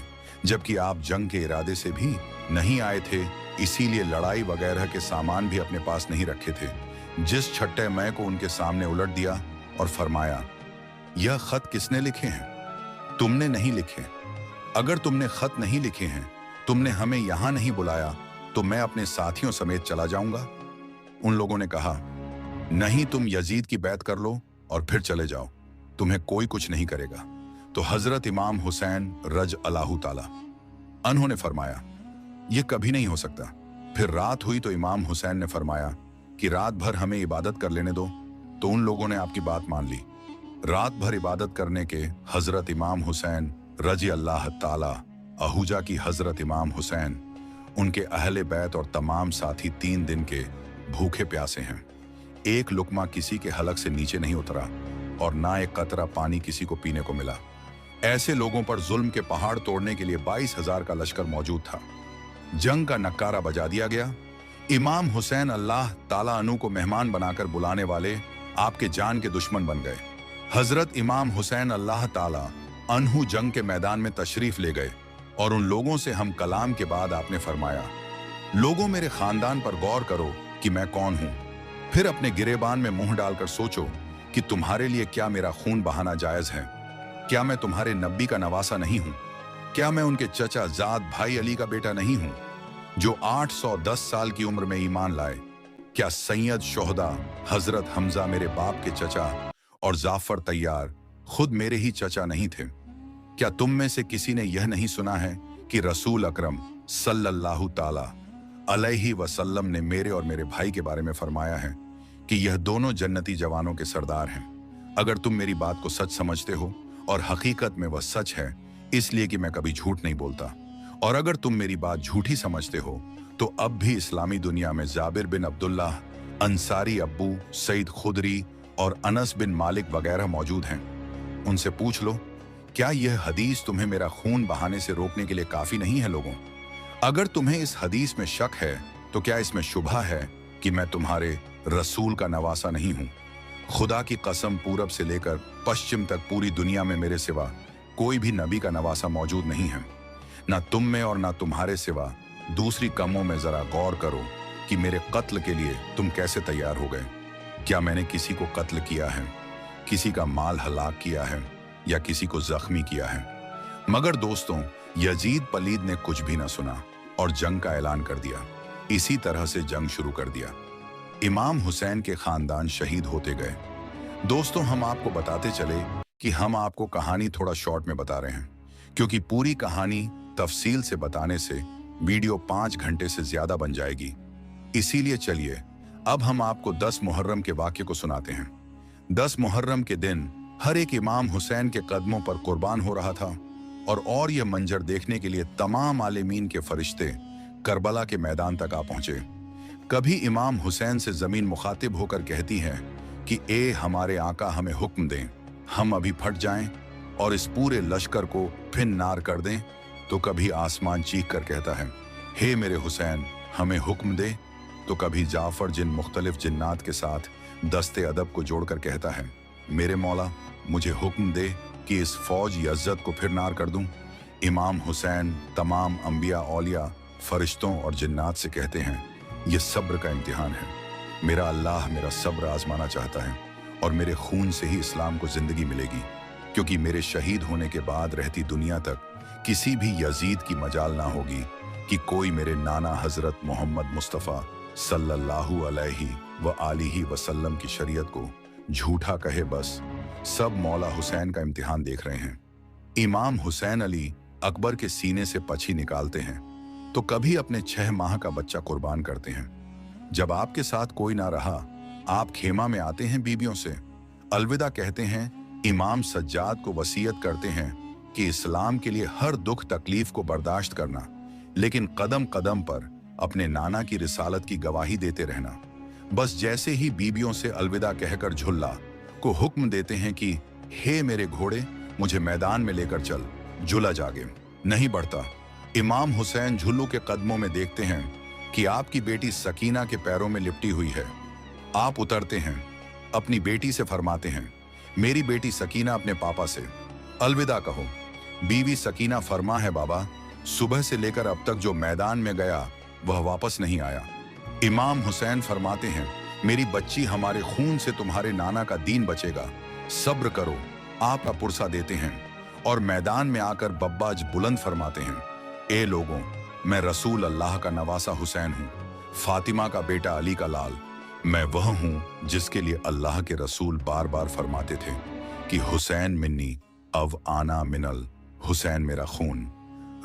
जबकि आप जंग के इरादे से भी नहीं आए थे, इसीलिए लड़ाई वगैरह के सामान भी अपने पास नहीं रखे थे। जिस छट्टे मैं को उनके सामने उलट दिया और फरमाया, यह खत किसने लिखे हैं? तुमने नहीं लिखे। अगर तुमने खत नहीं लिखे हैं, तुमने हमें यहां नहीं बुलाया, तो मैं अपने साथियों समेत चला जाऊंगा। उन लोगों ने कहा, नहीं, तुम यजीद की बैत कर लो और फिर चले जाओ, तुम्हें कोई कुछ नहीं करेगा। तो हजरत इमाम हुसैन रज अल्लाहु ताला अन्हों ने फरमाया, यह कभी नहीं हो सकता। फिर रात हुई तो इमाम हुसैन ने फरमाया कि रात भर हमें इबादत कर लेने दो। तो उन लोगों ने आपकी बात मान ली। रात भर इबादत करने के हजरत इमाम हुसैन रजी अल्लाह ताला अहूजा की हजरत इमाम हुसैन, उनके अहले बैत और तमाम साथी 3 दिन के भूखे प्यासे हैं। एक लुकमा किसी के हलक से नीचे नहीं उतरा और ना एक कतरा पानी किसी को पीने को मिला। ऐसे लोगों पर जुल्म के पहाड़ तोड़ने के लिए 22,000 का लश्कर मौजूद था। जंग का नक्कारा बजा दिया गया। इमाम हुसैन अल्लाह ताला अनु को मेहमान बनाकर बुलाने वाले आपके जान के दुश्मन बन गए। हजरत इमाम हुसैन अल्लाह ताला अनहु जंग के मैदान में तशरीफ ले गए और उन लोगों से हम कलाम के बाद आपने फरमाया, लोगों, मेरे खानदान पर गौर करो कि मैं कौन हूं। फिर अपने गिरेबान में मुंह डालकर सोचो कि तुम्हारे लिए क्या मेरा खून बहाना जायज है? क्या मैं तुम्हारे नबी का नवासा नहीं हूं? क्या मैं उनके चचा जाद भाई अली का बेटा नहीं हूं, जो 810 साल की उम्र में ईमान लाए? क्या सैयद शोहदा हजरत हमजा मेरे बाप के चचा और जाफर तैयार खुद मेरे ही चचा नहीं थे? क्या तुम में से किसी ने यह नहीं सुना है कि रसूल अकरम सल्लल्लाहु ताला अलैहि वसल्लम ने मेरे और मेरे भाई के बारे में फरमाया है कि यह दोनों जन्नती जवानों के सरदार हैं? अगर तुम मेरी बात को सच समझते हो, और हकीकत में वह सच है इसलिए कि मैं कभी झूठ नहीं बोलता, और अगर तुम मेरी बात झूठी समझते हो, तो अब भी इस्लामी दुनिया में जाबिर बिन अब्दुल्लाह अंसारी, अब्बू सईद खुदरी और अनस बिन मालिक वगैरह मौजूद हैं। उनसे पूछ लो, क्या यह हदीस तुम्हें मेरा खून बहाने से रोकने के लिए काफी नहीं है? लोगों, अगर तुम्हें इस हदीस में शक है तो क्या इसमें शुबहा है कि मैं तुम्हारे रसूल का नवासा नहीं हूं? खुदा की कसम, पूरब से लेकर पश्चिम तक पूरी दुनिया में मेरे सिवा कोई भी नबी का नवासा मौजूद नहीं है। ना तुम में और ना तुम्हारे सिवा दूसरी कौमों में। जरा गौर करो कि मेरे कत्ल के लिए तुम कैसे तैयार हो गए। क्या मैंने किसी को कत्ल किया है, किसी का माल हलाक किया है या किसी को जख्मी किया है? मगर दोस्तों, यजीद पलीद ने कुछ भी ना सुना और जंग का ऐलान कर दिया। इसी तरह से जंग शुरू कर दिया। इमाम हुसैन के खानदान शहीद होते गए। दोस्तों, हम आपको बताते चले कि हम आपको कहानी थोड़ा शॉर्ट में बता रहे हैं, क्योंकि पूरी कहानी तफसील से बताने से वीडियो 5 घंटे से ज्यादा बन जाएगी। इसीलिए चलिए अब हम आपको 10 मुहर्रम के वाक्य को सुनाते हैं। 10 मुहर्रम के दिन हर एक इमाम हुसैन के कदमों पर कुर्बान हो रहा था और यह मंजर देखने के लिए तमाम आलिमीन के फरिश्ते करबला के मैदान तक आ पहुंचे। कभी इमाम हुसैन से जमीन मुखातिब होकर कहती है कि ए हमारे आका, हमें हुक्म दें, हम अभी फट जाएं और इस पूरे लश्कर को फिन नार कर दें। तो कभी आसमान चीख कर कहता है, हे मेरे हुसैन, हमें हुक्म दे। तो कभी जाफर जिन मुख्तलिफ जिन्नात के साथ दस्ते अदब को जोड़कर कहता है, मेरे मौला, मुझे हुक्म दे कि इस फौज यज्जत को फिर नार कर दूं। इमाम हुसैन तमाम अंबिया, औलिया, फरिश्तों और जिन्नात से कहते हैं, यह सब्र का इम्तिहान है। मेरा अल्लाह मेरा सब्र आजमाना चाहता है और मेरे खून से ही इस्लाम को जिंदगी मिलेगी, क्योंकि मेरे शहीद होने के बाद रहती दुनिया तक किसी भी यजीद की मजाल ना होगी कि कोई मेरे नाना हजरत मोहम्मद मुस्तफ़ा सल्लल्लाहु अलैहि व आलिहि वसल्लम की शरीयत को झूठा कहे। बस सब मौला हुसैन का इम्तिहान देख रहे हैं। इमाम हुसैन अली अकबर के सीने से पछी निकालते हैं तो कभी अपने 6 माह का बच्चा कुर्बान करते हैं। जब आपके साथ कोई ना रहा, आप खेमा में आते हैं बीबियों से अलविदा कहते हैं। इमाम सज्जाद को वसीयत करते हैं कि इस्लाम के लिए हर दुख तकलीफ को बर्दाश्त करना, लेकिन कदम कदम पर अपने नाना की रिसालत की गवाही देते रहना। बस जैसे ही बीबियों से अलविदा कहकर झुल्ला को हुक्म देते हैं कि हे मेरे घोड़े, मुझे मैदान में लेकर चल, जुलज आगे नहीं बढ़ता। इमाम हुसैन झुल्लू के कदमों में देखते हैं कि आपकी बेटी सकीना के पैरों में लिपटी हुई है। आप उतरते हैं, अपनी बेटी से फरमाते हैं, मेरी बेटी सकीना, अपने पापा से अलविदा कहो। बीवी सकीना फरमा है, बाबा सुबह से लेकर अब तक जो मैदान में गया वह वापस नहीं आया। इमाम हुसैन फरमाते हैं, मेरी बच्ची, हमारे खून से तुम्हारे नाना का दीन बचेगा, सब्र करो। आपका पुरसा देते हैं और मैदान में आकर बब्बाज बुलंद फरमाते हैं, ए लोगों, मैं रसूल अल्लाह का नवासा हुसैन हूँ, फातिमा का बेटा अली का लाल। मैं वह हूँ जिसके लिए अल्लाह के रसूल बार बार फरमाते थे कि हुसैन मिन्नी अव आना मिनल, हुसैन मेरा खून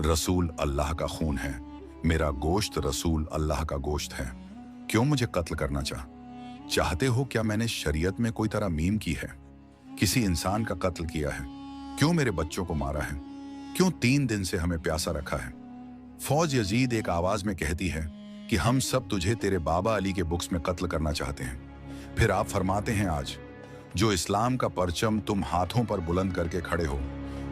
रसूल अल्लाह का खून है, मेरा गोश्त रसूल अल्लाह का गोश्त है। क्यों मुझे कत्ल करना चाहते हो? क्या मैंने शरीयत में कोई तरमीम की है? किसी इंसान का कत्ल किया है? क्यों मेरे बच्चों को मारा है? क्यों 3 दिन से हमें प्यासा रखा है? फौज यजीद एक आवाज में कहती है कि हम सब तुझे तेरे बाबा अली के बुक्स में कत्ल करना चाहते हैं। फिर आप फरमाते हैं, आज जो इस्लाम का परचम तुम हाथों पर बुलंद करके खड़े हो,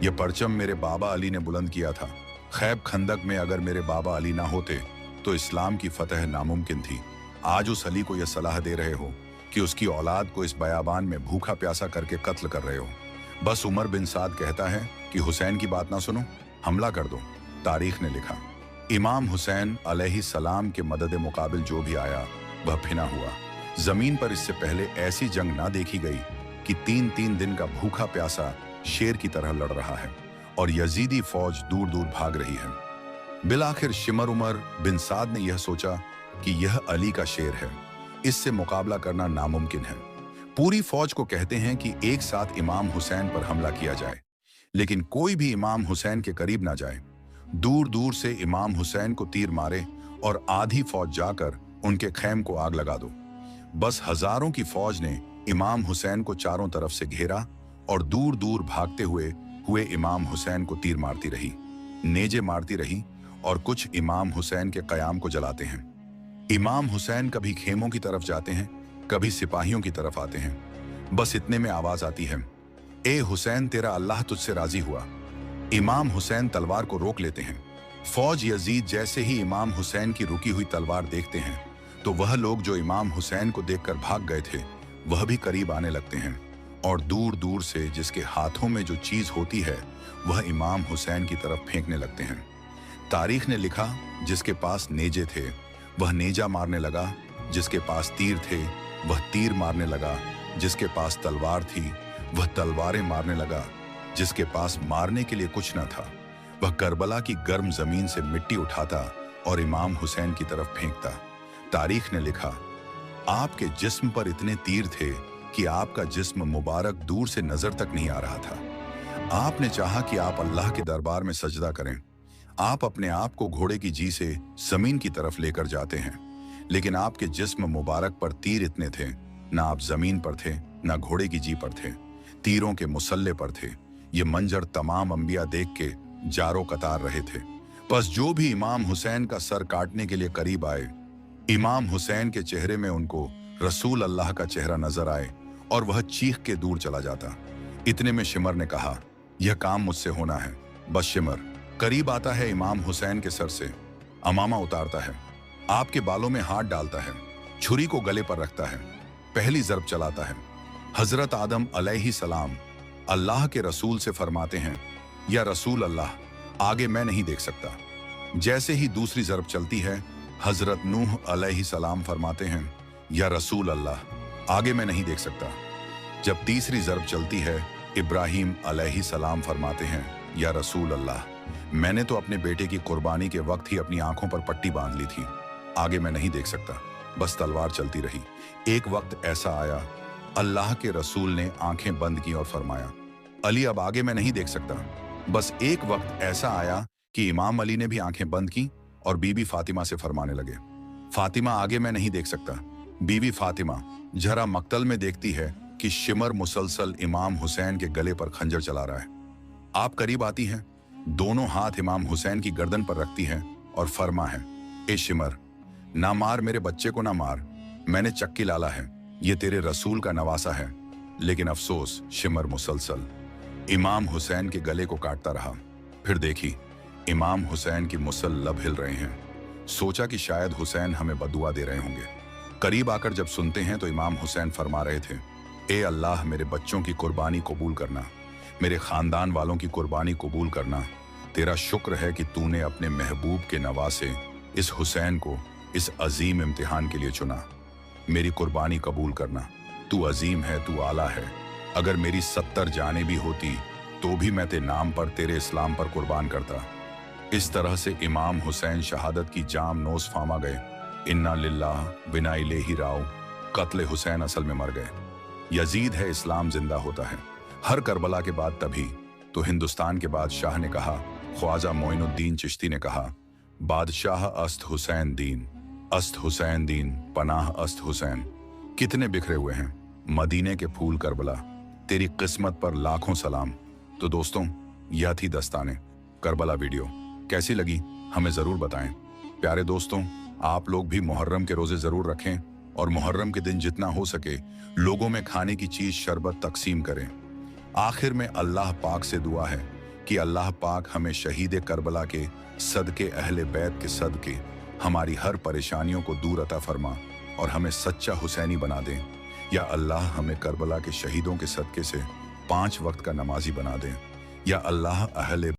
यह परचम मेरे बाबा अली ने बुलंद किया था। खैब खंदक में अगर मेरे बाबा अली ना होते तो इस्लाम की फतह नामुमकिन थी। आज उस अली को यह सलाह दे रहे हो कि उसकी औलाद को इस बयाबान में भूखा प्यासा करके कत्ल कर रहे हो। बस उमर बिन साद कहता है कि हुसैन की बात ना सुनो, हमला कर दो। तारीख ने लिखा, इमाम हुसैन अलैहिस्सलाम के मदद मुकाबिल जो भी आया वह फिना हुआ। जमीन पर इससे पहले ऐसी जंग ना देखी गई कि 3-3 दिन का भूखा प्यासा शेर की तरह लड़ रहा है और यजीदी फौज दूर दूर भाग रही है। बिलाखिर शिमर उमर बिन साद ने यह सोचा कि यह अली का शेर है, इससे मुकाबला करना नामुमकिन है। पूरी फौज को कहते हैं कि एक साथ इमाम हुसैन पर हमला किया जाए, लेकिन कोई भी इमाम हुसैन के करीब ना जाए। दूर दूर से इमाम हुसैन को तीर मारे और आधी फौज जाकर उनके खैम को आग लगा दो। बस हजारों की फौज ने इमाम हुसैन को चारों तरफ से घेरा और दूर दूर भागते हुए इमाम हुसैन को तीर मारती रही, नेजे मारती रही और कुछ इमाम हुसैन के कयाम को जलाते हैं। इमाम हुसैन कभी खेमों की तरफ जाते हैं, कभी सिपाहियों की तरफ आते हैं। बस इतने में आवाज आती है, ए हुसैन, तेरा अल्लाह तुझसे राजी हुआ। इमाम हुसैन तलवार को रोक लेते हैं। फौज यजीद जैसे ही इमाम हुसैन की रुकी हुई तलवार देखते हैं तो वह लोग जो इमाम हुसैन को देखकर भाग गए थे वह भी करीब आने लगते हैं और दूर दूर से जिसके हाथों में जो चीज होती है वह इमाम हुसैन की तरफ फेंकने लगते हैं। तारीख ने लिखा, जिसके पास नेजे थे वह नेजा मारने लगा, जिसके पास तीर थे वह तीर मारने लगा, जिसके पास तलवार थी वह तलवारें मारने लगा, जिसके पास मारने के लिए कुछ न था वह करबला की गर्म जमीन से मिट्टी उठाता और इमाम हुसैन की तरफ फेंकता। तारीख ने लिखा, आपके जिस्म पर इतने तीर थे कि आपका जिस्म मुबारक दूर से नजर तक नहीं आ रहा था। आपने चाहा कि आप अल्लाह के दरबार में सजदा करें। आप अपने आप को घोड़े की जी से जमीन की तरफ लेकर जाते हैं, लेकिन आपके जिस्म मुबारक पर तीर इतने थे, ना आप जमीन पर थे ना घोड़े की जी पर थे, तीरों के मुसल्ले पर थे। ये मंजर तमाम अंबिया देख के जारो कतार रहे थे। बस जो भी इमाम हुसैन का सर काटने के लिए करीब आए, इमाम हुसैन के चेहरे में उनको रसूल अल्लाह का चेहरा नजर आए और वह चीख के दूर चला जाता। इतने में शिमर ने कहा, यह काम मुझसे होना है। बस शिमर करीब आता है इमाम हुसैन के सर से, अमामा उतारता है, आपके बालों में हाथ डालता है, छुरी को गले पर रखता है, पहली जरब चलाता है। हजरत आदम अलैहिस्सलाम अल्लाह के रसूल से फरमाते हैं, या रसूल अल्लाह, आगे मैं नहीं देख सकता। जैसे ही दूसरी जरब चलती है, हजरत नूह अलैहिस्सलाम फरमाते हैं, या रसूल अल्लाह, आगे मैं नहीं देख सकता। जब तीसरी जरब चलती है, इब्राहिम अलैहिस्सलाम फरमाते हैं, या रसूल अल्लाह, मैंने तो अपने बेटे की कुर्बानी के वक्त ही अपनी आंखों पर पट्टी बांध ली थी, आगे मैं नहीं देख सकता। बस तलवार चलती रही। एक वक्त ऐसा आया, अल्लाह के रसूल ने आंखें बंद की और फरमाया, अली, अब आगे मैं नहीं देख सकता। बस एक वक्त ऐसा आया कि इमाम अली ने भी आंखें बंद की और बीबी फातिमा से फरमाने लगे, फातिमा, आगे मैं नहीं देख सकता। बीबी फातिमा जरा मक्तल में देखती है कि शिमर मुसलसल इमाम हुसैन के गले पर खंजर चला रहा है। आप करीब आती हैं, दोनों हाथ इमाम हुसैन की गर्दन पर रखती हैं और फरमा है, ए शिमर, ना मार, मेरे बच्चे को ना मार, मैंने चक्की लाला है, ये तेरे रसूल का नवासा है। लेकिन अफसोस, शिमर मुसलसल इमाम हुसैन के गले को काटता रहा। फिर देखी, इमाम हुसैन की मुसल लब हिल रहे हैं। सोचा कि शायद हुसैन हमें बदुआ दे रहे होंगे। करीब आकर जब सुनते हैं तो इमाम हुसैन फरमा रहे थे, ए अल्लाह, मेरे बच्चों की कुर्बानी कबूल करना, मेरे खानदान वालों की कुर्बानी कबूल करना, तेरा शुक्र है कि तूने अपने महबूब के नवासे इस हुसैन को इस अजीम इम्तिहान के लिए चुना। मेरी कुर्बानी कबूल करना, तू अजीम है, तू आला है। अगर मेरी 70 जानें भी होती तो भी मैं तेरे नाम पर, तेरे इस्लाम पर कुर्बान करता। इस तरह से इमाम हुसैन शहादत की जाम नोस फामा गए। इन्ना लिल्लाह बिना इलेही राव। कत्ल हुसैन असल में मर गए। यजीद है, इस्लाम जिंदा होता है। हर करबला के बाद तभी तो हिंदुस्तान के बादशाह ने कहा, ख्वाजा मोइनुद्दीन चिश्ती ने कहा, बादशाह अस्त हुसैन दीन, अस्त हुसैन दीन, पनाह अस्त हुसैन। कितने बिखरे हुए हैं मदीने के फूल करबला, तेरी किस्मत पर लाखों सलाम। तो दोस्तों, यह थी दस्ताने करबला वीडियो। कैसी लगी हमें जरूर बताएं। प्यारे दोस्तों, आप लोग भी मुहर्रम के रोजे जरूर रखें और मुहर्रम के दिन जितना हो सके लोगों में खाने की चीज शरबत तकसीम करें। आखिर में अल्लाह पाक से दुआ है कि अल्लाह पाक हमें शहीद करबला के सदके, अहले बैत के सदके हमारी हर परेशानियों को दूर अता फरमा और हमें सच्चा हुसैनी बना दें। या अल्लाह हमें करबला के शहीदों के सदके से 5 वक्त का नमाजी बना दें। या अल्लाह अहले